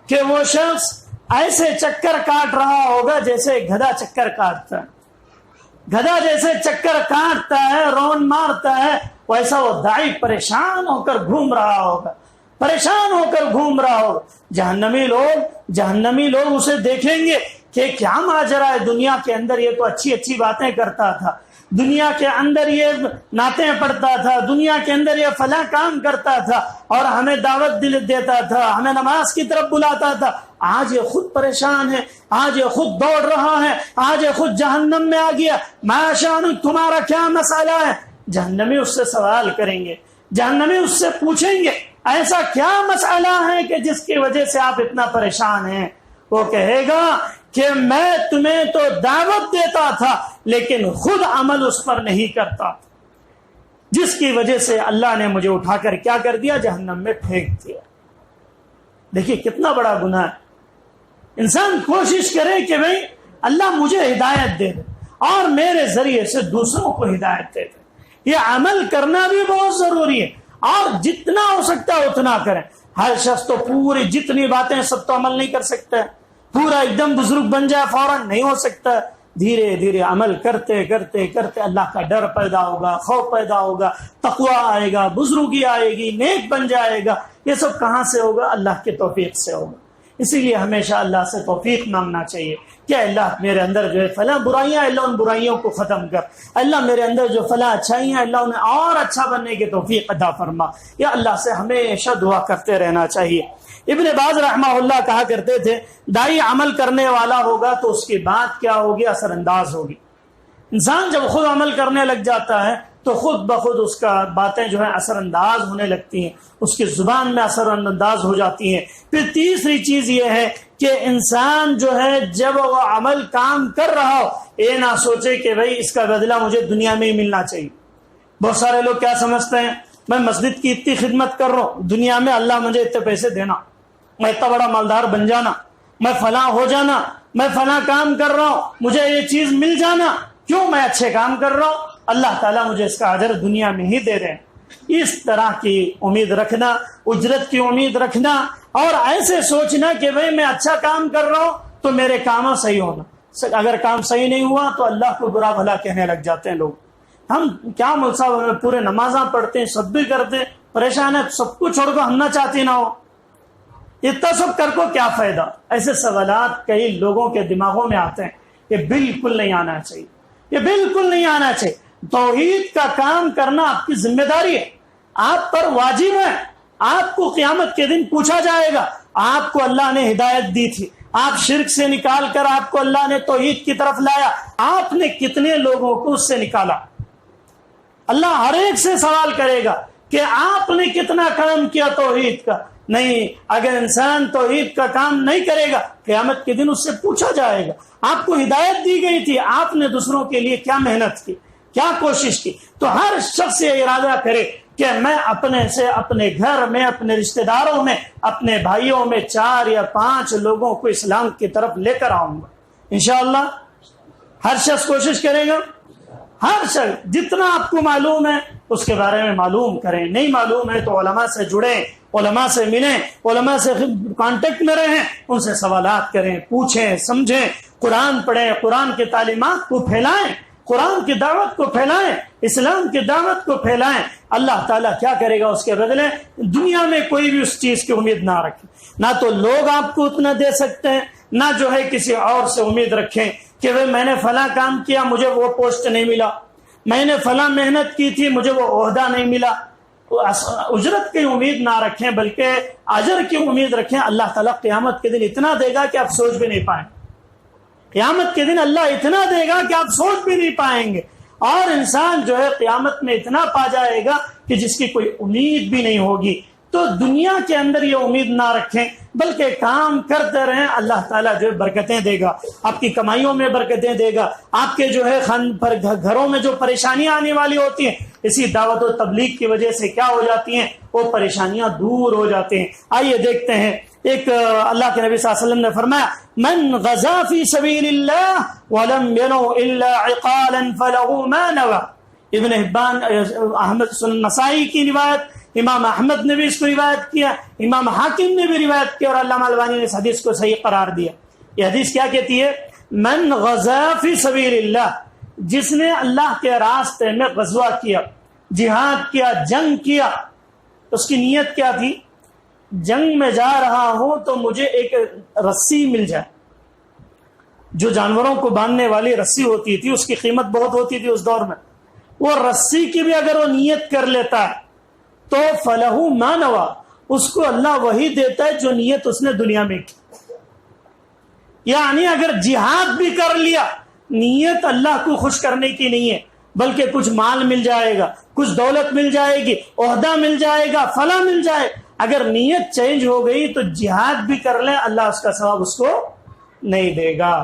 کہ وہ شخص ایسے چکر کاٹ رہا ہوگا جیسے گدھا چکر کاٹتا ہے. گدھا جیسے چکر کاٹتا ہے، رون مارتا ہے، ویسا وہ دائی پریشان ہو کر گھوم رہا ہوگا، پریشان ہو کر گھوم رہا ہوگا. جہنمی لوگ اسے دیکھیں گے کہ کیا ماجرا ہے، دنیا کے اندر یہ تو اچھی اچھی باتیں کرتا تھا، دنیا کے اندر یہ نعتیں پڑھتا تھا، دنیا کے اندر یہ فلاں کام کرتا تھا اور ہمیں دعوت دیتا تھا، ہمیں نماز کی طرف بلاتا تھا. آج یہ خود پریشان ہے، آج یہ خود دوڑ رہا ہے، آج یہ خود جہنم میں آ گیا. ما شان، تمہارا کیا مسئلہ ہے؟ جہنمی اس سے سوال کریں گے، جہنمی اس سے پوچھیں گے ایسا کیا مسئلہ ہے کہ جس کی وجہ سے آپ اتنا پریشان ہیں؟ وہ کہے گا کہ میں تمہیں تو دعوت دیتا تھا لیکن خود عمل اس پر نہیں کرتا، جس کی وجہ سے اللہ نے مجھے اٹھا کر کیا کر دیا؟ جہنم میں پھینک دیا. دیکھیے کتنا بڑا گناہ ہے. انسان کوشش کرے کہ بھئی اللہ مجھے ہدایت دے دے اور میرے ذریعے سے دوسروں کو ہدایت دے دے. یہ عمل کرنا بھی بہت ضروری ہے اور جتنا ہو سکتا ہے اتنا کریں. ہر شخص تو پوری جتنی باتیں سب تو عمل نہیں کر سکتا ہے، پورا ایک دم بزرگ بن جائے فوراً نہیں ہو سکتا. دھیرے دھیرے عمل کرتے کرتے کرتے اللہ کا ڈر پیدا ہوگا، خوف پیدا ہوگا، تقوی آئے گا، بزرگی آئے گی، نیک بن جائے گا. یہ سب کہاں سے ہوگا؟ اللہ کی توفیق سے ہوگا. اسی لیے ہمیشہ اللہ سے توفیق مانگنا چاہیے کہ اللہ میرے اندر جو ہے فلاں برائیاں، اللہ ان برائیوں کو ختم کر. اللہ میرے اندر جو فلاں اچھائیاں، اللہ انہیں اور اچھا بننے کی توفیق عطا فرما. یا اللہ سے ہمیشہ دعا کرتے رہنا چاہیے. ابن باز رحمہ اللہ کہا کرتے تھے دائی عمل کرنے والا ہوگا تو اس کی بات کیا ہوگی؟ اثر انداز ہوگی. انسان جب خود عمل کرنے لگ جاتا ہے تو خود بخود اس کا باتیں جو ہیں اثر انداز ہونے لگتی ہیں، اس کی زبان میں اثر انداز ہو جاتی ہیں. پھر تیسری چیز یہ ہے کہ انسان جو ہے جب وہ عمل کام کر رہا ہو یہ نہ سوچے کہ بھائی اس کا بدلہ مجھے دنیا میں ہی ملنا چاہیے. بہت سارے لوگ کیا سمجھتے ہیں، میں مسجد کی اتنی خدمت کر رہا ہوں، دنیا میں اللہ مجھے اتنے پیسے دینا، میں اتنا بڑا مالدار بن جانا، میں فلاں ہو جانا، میں فلاں کام کر رہا ہوں، مجھے یہ چیز مل جانا. کیوں؟ میں اچھے کام کر رہا ہوں، اللہ تعالیٰ مجھے اس کا اجر دنیا میں ہی دے رہے ہیں. اس طرح کی امید رکھنا، اجرت کی امید رکھنا، اور ایسے سوچنا کہ بھئی میں اچھا کام کر رہا ہوں تو میرے کاموں صحیح ہونا. اگر کام صحیح نہیں ہوا تو اللہ کو برا بھلا کہنے لگ جاتے ہیں لوگ. ہم کیا مول صاحب پورے نمازاں پڑھتے ہیں، سب بھی کرتے ہیں، پریشان ہے، سب کچھ چھوڑ کو ہم نہ چاہتے نہ ہو، اتنا سب کر کو کیا فائدہ؟ ایسے سوالات کئی لوگوں کے دماغوں میں آتے ہیں. یہ بالکل نہیں آنا چاہیے، یہ بالکل نہیں آنا چاہیے. توحید کا کام کرنا آپ کی ذمہ داری ہے، آپ پر واجب ہے. آپ کو قیامت کے دن پوچھا جائے گا، آپ کو اللہ نے ہدایت دی تھی، آپ شرک سے نکال کر آپ کو اللہ نے توحید کی طرف لایا، آپ نے کتنے لوگوں کو اس سے نکالا؟ اللہ ہر ایک سے سوال کرے گا کہ آپ نے کتنا کام کیا توحید کا. نہیں، اگر انسان توحید کا کام نہیں کرے گا قیامت کے دن اس سے پوچھا جائے گا آپ کو ہدایت دی گئی تھی، آپ نے دوسروں کے لیے کیا محنت کی، کیا کوشش کی. تو ہر شخص یہ ارادہ کرے کہ میں اپنے سے، اپنے گھر میں، اپنے رشتہ داروں میں، اپنے بھائیوں میں 4 یا 5 لوگوں کو اسلام کی طرف لے کر آؤں گا. انشاءاللہ ہر شخص کوشش کرے گا. ہر شخص جتنا آپ کو معلوم ہے اس کے بارے میں معلوم کریں، نہیں معلوم ہے تو علماء سے جڑیں، علماء سے ملیں، علماء سے کانٹیکٹ میں رہیں، ان سے سوالات کریں، پوچھیں، سمجھیں، قرآن پڑھیں، قرآن کی تعلیمات کو پھیلائیں، قرآن کی دعوت کو پھیلائیں، اسلام کی دعوت کو پھیلائیں. اللہ تعالیٰ کیا کرے گا اس کے بدلے؟ دنیا میں کوئی بھی اس چیز کی امید نہ رکھیں. نہ تو لوگ آپ کو اتنا دے سکتے ہیں، نہ جو ہے کسی اور سے امید رکھیں کہ بھئی میں نے فلاں کام کیا مجھے وہ پوسٹ نہیں ملا، میں نے فلاں محنت کی تھی مجھے وہ عہدہ نہیں ملا. اجرت کی امید نہ رکھیں بلکہ اجر کی امید رکھیں. اللہ تعالیٰ قیامت کے دن اتنا دے گا کہ آپ سوچ بھی نہیں پائیں. قیامت کے دن اللہ اتنا دے گا کہ آپ سوچ بھی نہیں پائیں گے. اور انسان جو ہے قیامت میں اتنا پا جائے گا کہ جس کی کوئی امید بھی نہیں ہوگی. تو دنیا کے اندر یہ امید نہ رکھیں بلکہ کام کرتے رہیں. اللہ تعالیٰ جو ہے برکتیں دے گا، آپ کی کمائیوں میں برکتیں دے گا. آپ کے جو ہے گھروں میں جو پریشانیاں آنے والی ہوتی ہیں اسی دعوت و تبلیغ کی وجہ سے کیا ہو جاتی ہیں؟ وہ پریشانیاں دور ہو جاتے ہیں. آئیے دیکھتے ہیں، ایک اللہ کے نبی صلی اللہ علیہ وسلم نے فرمایا من غزا فی سبیل اللہ ولم ینو الا عقالا فلہ ما نوى. ابن حبان، احمد سنن نسائی کی روایت، امام احمد نے بھی اس کو روایت کیا، امام حاکم نے بھی روایت کیا، اور علامہ البانی نے اس حدیث کو صحیح قرار دیا. یہ حدیث کیا کہتی ہے؟ من غزا فی سبیل اللہ، جس نے اللہ کے راستے میں غزوہ کیا، جہاد کیا، جنگ کیا. اس کی نیت کیا تھی؟ جنگ میں جا رہا ہوں تو مجھے ایک رسی مل جائے. جو جانوروں کو باندھنے والی رسی ہوتی تھی اس کی قیمت بہت ہوتی تھی اس دور میں. وہ رسی کی بھی اگر وہ نیت کر لیتا ہے تو فلہ ما نوى، اس کو اللہ وہی دیتا ہے جو نیت اس نے دنیا میں کی. یعنی اگر جہاد بھی کر لیا، نیت اللہ کو خوش کرنے کی نہیں ہے بلکہ کچھ مال مل جائے گا، کچھ دولت مل جائے گی، عہدہ مل جائے گا، فلاں مل جائے. اگر نیت چینج ہو گئی تو جہاد بھی کر لیں اللہ اس کا ثواب اس کو نہیں دے گا.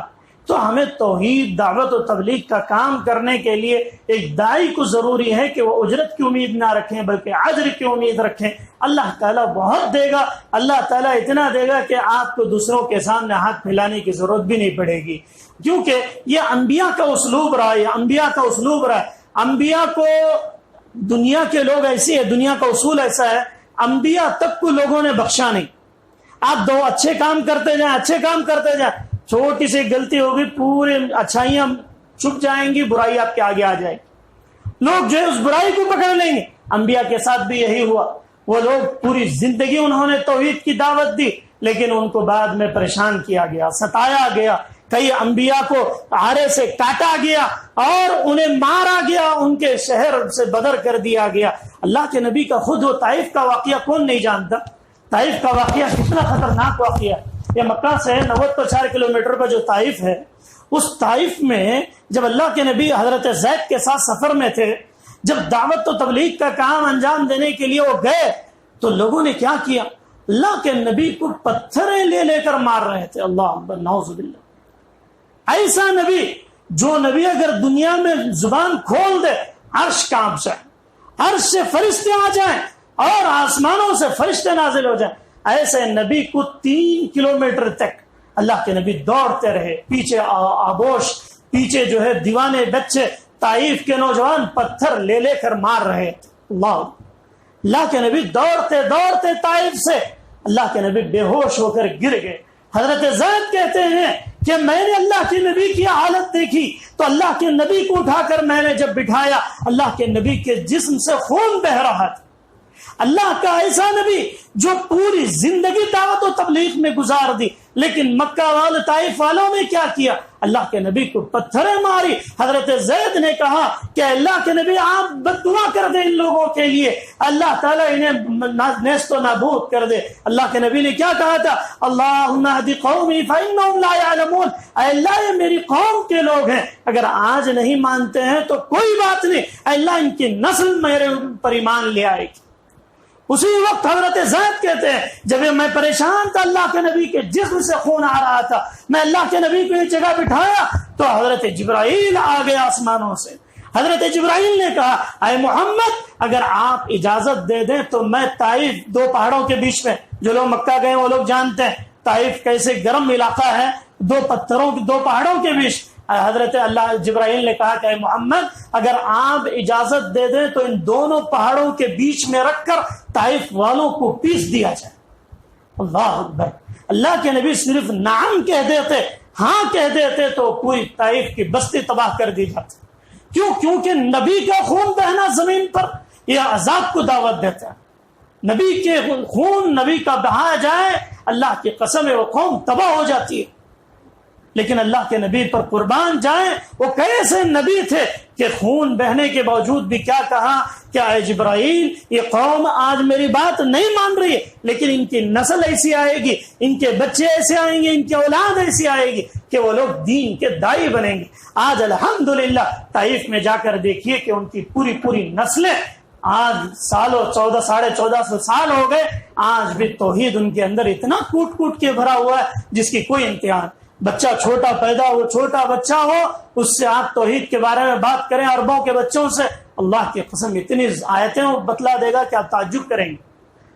تو ہمیں توحید، دعوت و تبلیغ کا کام کرنے کے لیے ایک داعی کو ضروری ہے کہ وہ اجرت کی امید نہ رکھیں بلکہ اجر کی امید رکھیں. اللہ تعالیٰ بہت دے گا. اللہ تعالیٰ اتنا دے گا کہ آپ کو دوسروں کے سامنے ہاتھ پھیلانے کی ضرورت بھی نہیں پڑے گی، کیونکہ یہ انبیاء کا اسلوب رہا ہے. انبیاء کا اسلوب رہا ہے. انبیاء کو دنیا کے لوگ ایسی ہے، دنیا کا اصول ایسا ہے، انبیاء تک کو لوگوں نے بخشا نہیں. آپ دو اچھے کام کرتے جائیں، اچھے کام کرتے جائیں، چھوٹی سی غلطی ہوگی پورے اچھائیاں چھپ جائیں گی، برائی آپ کے آگے آ جائے گی، لوگ جو ہے اس برائی کو پکڑ لیں گے. انبیاء کے ساتھ بھی یہی ہوا. وہ لوگ پوری زندگی انہوں نے توحید کی دعوت دی لیکن ان کو بعد میں پریشان کیا گیا، ستایا گیا. کئی انبیاء کو آرے سے کاٹا گیا اور انہیں مارا گیا، ان کے شہر سے بدر کر دیا گیا. اللہ کے نبی کا خود و طائف کا واقعہ کون نہیں جانتا؟ طائف کا واقعہ کتنا خطرناک واقعہ ہے. یہ مکہ سے 94 کلومیٹر پر جو طائف ہے، اس طائف میں جب اللہ کے نبی حضرت زید کے ساتھ سفر میں تھے، جب دعوت و تبلیغ کا کام انجام دینے کے لیے وہ گئے تو لوگوں نے کیا کیا؟ اللہ کے نبی کو پتھریں لے لے کر مار رہے تھے. اللہ اکبر، نعوذ باللہ. ایسا نبی، جو نبی اگر دنیا میں زبان کھول دے عرش کانپ جائے، عرش سے فرشتے آ جائیں اور آسمانوں سے فرشتے نازل ہو جائیں، ایسے نبی کو 3 کلومیٹر تک اللہ کے نبی دوڑتے رہے. پیچھے آبوش، پیچھے جو ہے دیوانے بچے، طائف کے نوجوان پتھر لے لے کر مار رہے تھے. اللہ کے نبی دوڑتے دوڑتے طائف سے اللہ کے نبی بے ہوش ہو کر گر گئے. حضرت زید کہتے ہیں کہ میں نے اللہ کے نبی کی حالت دیکھی تو اللہ کے نبی کو اٹھا کر میں نے جب بٹھایا، اللہ کے نبی کے جسم سے خون بہ رہا تھا. اللہ کا ایسا نبی جو پوری زندگی دعوت و تبلیغ میں گزار دی، لیکن مکہ والے طائف والوں نے کیا کیا؟ اللہ کے نبی کو پتھریں ماری. حضرت زید نے کہا کہ اللہ کے نبی آپ بد دعا کر دیں ان لوگوں کے لیے، اللہ تعالیٰ انہیں نیست و نابود کر دے. اللہ کے نبی نے کیا کہا تھا؟ اللہم اہد قومی فانہم لا یعلمون. اے اللہ، یہ میری قوم کے لوگ ہیں، اگر آج نہیں مانتے ہیں تو کوئی بات نہیں، اے اللہ ان کی نسل میرے پر ایمان لے آئے گی. اسی وقت حضرت زید کہتے ہیں جب میں پریشان تھا، اللہ کے نبی کے جسم سے خون آ رہا تھا، میں اللہ کے نبی کو ایک جگہ بٹھایا تو حضرت جبرائیل آ گئے آسمانوں سے. حضرت جبرائیل نے کہا اے محمد، اگر آپ اجازت دے دیں تو میں طائف، 2 پہاڑوں کے بیچ میں، جو لوگ مکہ گئے وہ لوگ جانتے ہیں طائف کیسے گرم علاقہ ہے، 2 پہاڑوں کے بیچ. حضرت اللہ جبرائیل نے کہا کہ اے محمد، اگر آپ اجازت دے دیں تو ان دونوں پہاڑوں کے بیچ میں رکھ کر طائف والوں کو پیس دیا جائے. اللہ اکبر. اللہ کے نبی صرف نعم کہہ دیتے، ہاں کہہ دیتے تو پوری طائف کی بستی تباہ کر دی جاتی. کیوں؟ کیونکہ نبی کا خون بہنا زمین پر یہ عذاب کو دعوت دیتا ہے. نبی کے خون نبی کا بہایا جائے، اللہ کی قسم ہے وہ قوم تباہ ہو جاتی ہے. لیکن اللہ کے نبی پر قربان جائیں، وہ کیسے نبی تھے کہ خون بہنے کے باوجود بھی کیا کہا کہ اے جبرائیل، یہ قوم آج میری بات نہیں مان رہی ہے، لیکن ان کی نسل ایسی آئے گی، ان کے بچے ایسے آئیں گے، ان کی اولاد ایسی آئے گی کہ وہ لوگ دین کے دائی بنیں گے. آج الحمدللہ طائف میں جا کر دیکھیے کہ ان کی پوری نسلیں آج سالوں 1400 سال ہو گئے، آج بھی توحید ان کے اندر اتنا کوٹ کے بھرا ہوا ہے جس کی کوئی امتحان. بچہ چھوٹا پیدا ہو، چھوٹا بچہ ہو، اس سے آپ توحید کے بارے میں بات کریں، اربوں کے بچوں سے، اللہ کی قسم اتنی آیتیں وہ بتلا دے گا کہ آپ تعجب کریں گے.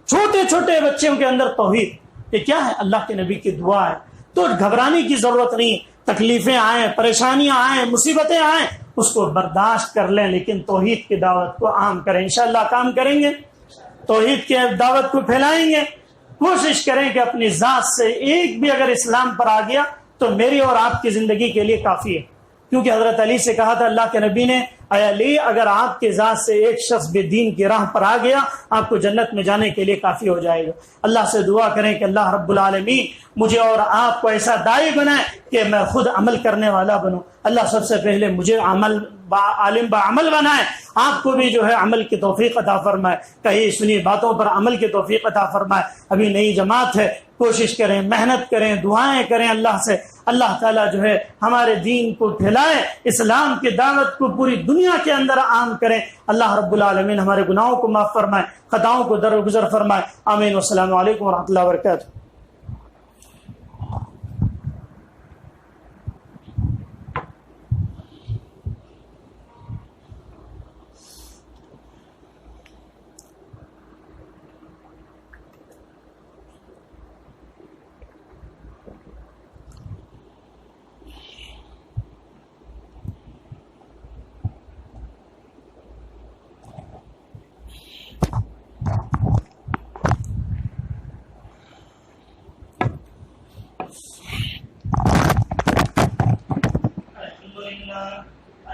چھوٹے بچوں کے اندر توحید، یہ کیا ہے؟ اللہ کے نبی کی دعا ہے. تو گھبرانے کی ضرورت نہیں. تکلیفیں آئیں، پریشانیاں آئیں، مصیبتیں آئیں، اس کو برداشت کر لیں، لیکن توحید کی دعوت کو عام کریں. انشاءاللہ کام کریں گے، توحید کی دعوت کو پھیلائیں گے. کوشش کریں کہ اپنی ذات سے ایک بھی اگر اسلام پر آ گیا تو میری اور آپ کی زندگی کے لیے کافی ہے. کیونکہ حضرت علی سے کہا تھا اللہ کے نبی نے، اے علی، اگر آپ کے ذات سے ایک شخص بھی دین کی راہ پر آ گیا، آپ کو جنت میں جانے کے لیے کافی ہو جائے گا. اللہ سے دعا کریں کہ اللہ رب العالمین مجھے اور آپ کو ایسا داعی بنائے کہ میں خود عمل کرنے والا بنوں. اللہ سب سے پہلے مجھے عالم با عمل بنائے، آپ کو بھی جو ہے عمل کی توفیق عطا فرمائے، کہیں سنی باتوں پر عمل کی توفیق عطا فرمائے. ابھی نئی جماعت ہے، کوشش کریں، محنت کریں، دعائیں کریں اللہ سے. اللہ تعالیٰ جو ہے ہمارے دین کو پھیلائے، اسلام کی دعوت کو پوری دنیا کے اندر عام کریں. اللہ رب العالمین ہمارے گناہوں کو معاف فرمائے، خطاؤں کو درگزر فرمائے. آمین. والسلام علیکم ورحمۃ اللہ وبرکاتہ.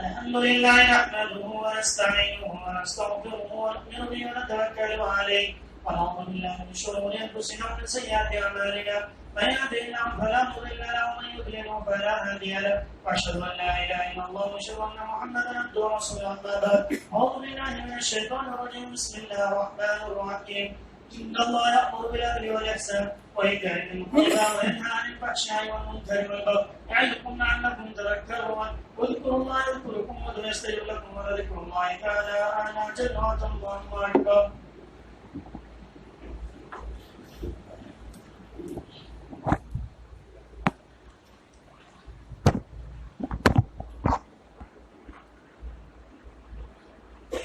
الحمد لله نحمده ونستعينه ونستغفره ونؤمن به ونتوكل عليه ونعوذ بالله من شرور انفسنا ومن سيئات اعمالنا من يهده الله فلا مضل له ومن يضلل فلا هادي له واشهد ان لا اله الا الله واشهد ان محمدا عبده ورسوله. اما بعد، اعوذ بالله من الشيطان الرجيم. بسم الله الرحمن الرحيم. إن الله يأمر بالعدل والإحسان وإيتاء ذي القربى وينهى عن الفحشاء والمنكر والبغي يعظكم لعلكم تذكرون اذكروا الله يذكركم وادعوه يستجب لكم ولذكر الله تعالى أعلى جنات الله أكبر.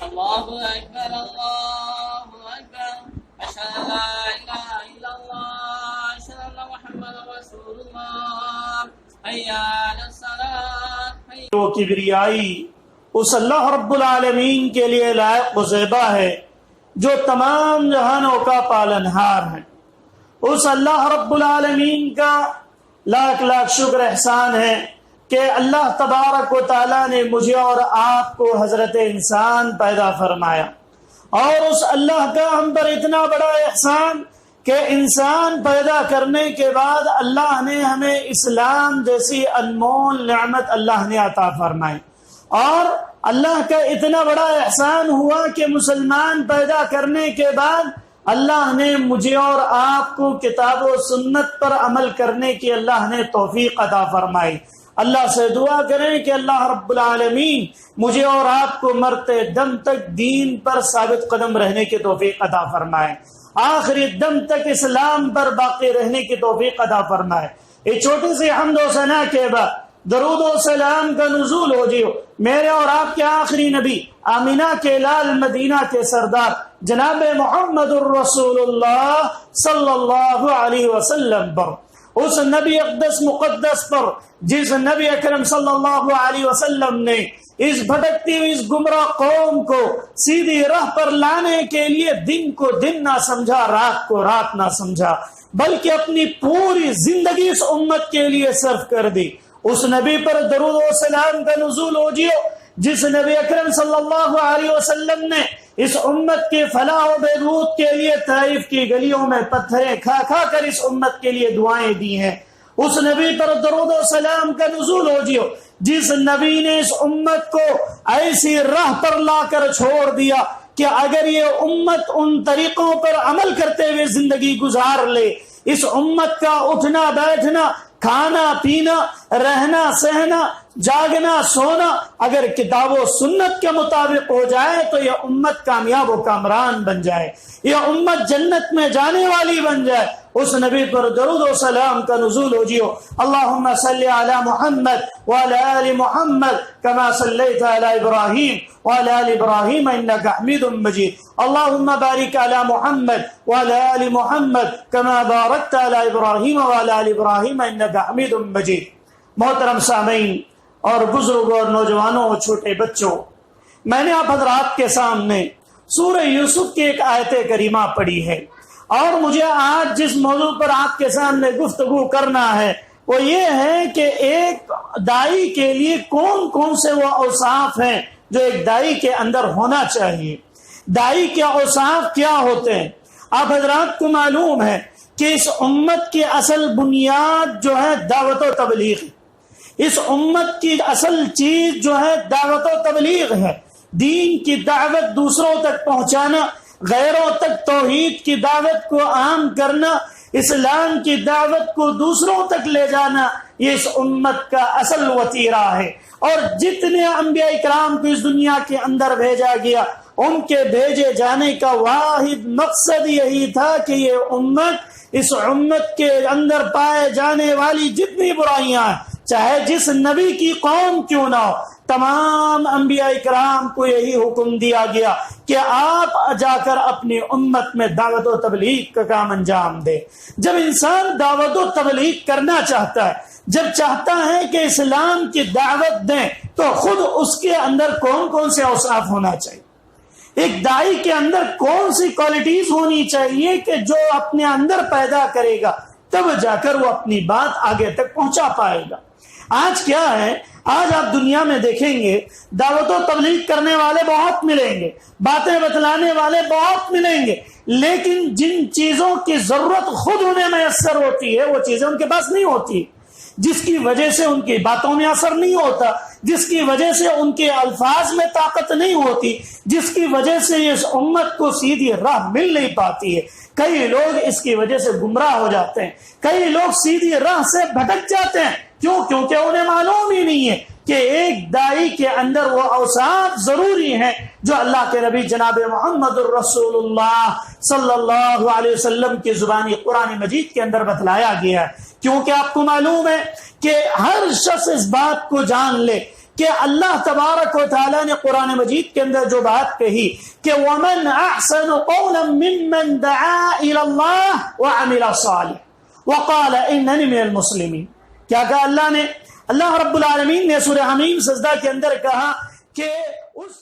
الله أكبر الله أكبر أشهد أن لا إله إلا الله أشهد أن محمدا رسول الله حي على الصلاة. وہ کبریائی اس اللہ رب العالمین کے لیے لائق و زیبا ہے جو تمام جہانوں کا پالنہار ہے. اس اللہ رب العالمین کا لاکھ لاکھ شکر احسان ہے کہ اللہ تبارک و تعالیٰ نے مجھے اور آپ کو حضرت انسان پیدا فرمایا، اور اس اللہ کا ہم پر اتنا بڑا احسان کہ انسان پیدا کرنے کے بعد اللہ نے ہمیں اسلام جیسی انمول نعمت اللہ نے عطا فرمائی. اور اللہ کا اتنا بڑا احسان ہوا کہ مسلمان پیدا کرنے کے بعد اللہ نے مجھے اور آپ کو کتاب و سنت پر عمل کرنے کی اللہ نے توفیق عطا فرمائی. اللہ سے دعا کریں کہ اللہ رب العالمین مجھے اور آپ کو مرتے دم تک دین پر ثابت قدم رہنے کی توفیق عطا فرمائے، آخری دم تک اسلام پر باقی رہنے کی توفیق عطا فرمائے. ایک چھوٹی سی حمد و ثنا کے بعد درود و سلام کا نزول ہو جیو میرے اور آپ کے آخری نبی آمینہ کے لال مدینہ کے سردار جناب محمد الرسول اللہ صلی اللہ علیہ وسلم پر، اس نبی اقدس مقدس پر جس نبی اکرم صلی اللہ علیہ وسلم نے اس بھٹکتی ہوئی اس گمراہ قوم کو سیدھی راہ پر لانے کے لیے دن کو دن نہ سمجھا، رات کو رات نہ سمجھا، بلکہ اپنی پوری زندگی اس امت کے لیے صرف کر دی. اس نبی پر درود و سلام کا نزول ہو جیو جس نبی اکرم صلی اللہ علیہ وسلم نے اس امت کی فلاح و بہبود کے لیے طائف کی گلیوں میں پتھریں کھا کھا کر اس امت کے لیے دعائیں دی ہیں. اس نبی پر درود و سلام کا نزول ہو جیو جس نبی نے اس امت کو ایسی راہ پر لا کر چھوڑ دیا کہ اگر یہ امت ان طریقوں پر عمل کرتے ہوئے زندگی گزار لے، اس امت کا اٹھنا بیٹھنا، کھانا پینا، رہنا سہنا، جاگنا سونا اگر کتاب و سنت کے مطابق ہو جائے تو یہ امت کامیاب و کامران بن جائے، یہ امت جنت میں جانے والی بن جائے. اس نبی پر درود و سلام کا نزول ہو جیو اللہم صلی علی محمد وعلی آل محمد کما صلیت علی ابراہیم وعلی آل ابراہیم انکا حمید مجید. اللہم بارک علی محمد وعلی آل محمد کما بارکت علی ابراہیم وعلی آل ابراہیم انکا حمید مجید. محترم سامعین اور بزرگوں اور نوجوانوں اور چھوٹے بچوں، میں نے آپ حضرات کے سامنے سورہ یوسف کی ایک آیت کریمہ پڑھی ہے، اور مجھے آج جس موضوع پر آپ کے سامنے گفتگو کرنا ہے وہ یہ ہے کہ ایک دائی کے لیے کون کون سے وہ اوصاف ہیں جو ایک دائی کے اندر ہونا چاہیے. دائی کے اوصاف کیا ہوتے ہیں؟ آپ حضرات کو معلوم ہے کہ اس امت کی اصل بنیاد جو ہے دعوت و تبلیغ، اس امت کی اصل چیز جو ہے دعوت و تبلیغ ہے. دین کی دعوت دوسروں تک پہنچانا، غیروں تک توحید کی دعوت کو عام کرنا، اسلام کی دعوت کو دوسروں تک لے جانا، یہ اس امت کا اصل وتیرہ ہے. اور جتنے انبیاء اکرام کو اس دنیا کے اندر بھیجا گیا ان کے بھیجے جانے کا واحد مقصد یہی تھا کہ یہ امت، اس امت کے اندر پائے جانے والی جتنی برائیاں ہیں، چاہے جس نبی کی قوم کیوں نہ ہو، تمام انبیاء اکرام کو یہی حکم دیا گیا کہ آپ جا کر اپنی امت میں دعوت و تبلیغ کا کام انجام دے. جب انسان دعوت و تبلیغ کرنا چاہتا ہے، جب چاہتا ہے کہ اسلام کی دعوت دیں، تو خود اس کے اندر کون کون سے اوصاف ہونا چاہیے، ایک دائی کے اندر کون سی کوالٹیز ہونی چاہیے کہ جو اپنے اندر پیدا کرے گا تب جا کر وہ اپنی بات آگے تک پہنچا پائے گا. آج کیا ہے، آج آپ دنیا میں دیکھیں گے دعوت و تبلیغ کرنے والے بہت ملیں گے، باتیں بتلانے والے بہت ملیں گے، لیکن جن چیزوں کی ضرورت خود انہیں میسر ہوتی ہے وہ چیزیں ان کے پاس نہیں ہوتی، جس کی وجہ سے ان کی باتوں میں اثر نہیں ہوتا، جس کی وجہ سے ان کے الفاظ میں طاقت نہیں ہوتی، جس کی وجہ سے اس امت کو سیدھی راہ مل نہیں پاتی ہے۔ کئی لوگ اس کی وجہ سے گمراہ ہو جاتے ہیں، کئی لوگ سیدھی راہ سے بھٹک جاتے ہیں۔ کیوں؟ کیونکہ انہیں معلوم ہی نہیں ہے کہ ایک داعی کے اندر وہ اوصاف ضروری ہیں جو اللہ کے نبی جناب محمد الرسول اللہ صلی اللہ علیہ وسلم کی زبانی قرآن مجید کے اندر بتلایا گیا ہے۔ کیونکہ آپ کو معلوم ہے کہ ہر شخص اس بات کو جان لے کہ اللہ تبارک و تعالیٰ نے قرآن مجید کے اندر جو بات کہی کہ وَمَنْ أَحْسَنُ قَوْلًا مِّمَّنْ دَعَا إِلَى اللَّهِ وَعَمِلَ صَالِحًا وَقَالَ إِنَّنِي مِنَ الْمُسْلِمِينَ۔ کیا کہا اللہ نے؟ اللہ رب العالمین نے سورہ حمیم سجدہ کے اندر کہا کہ اس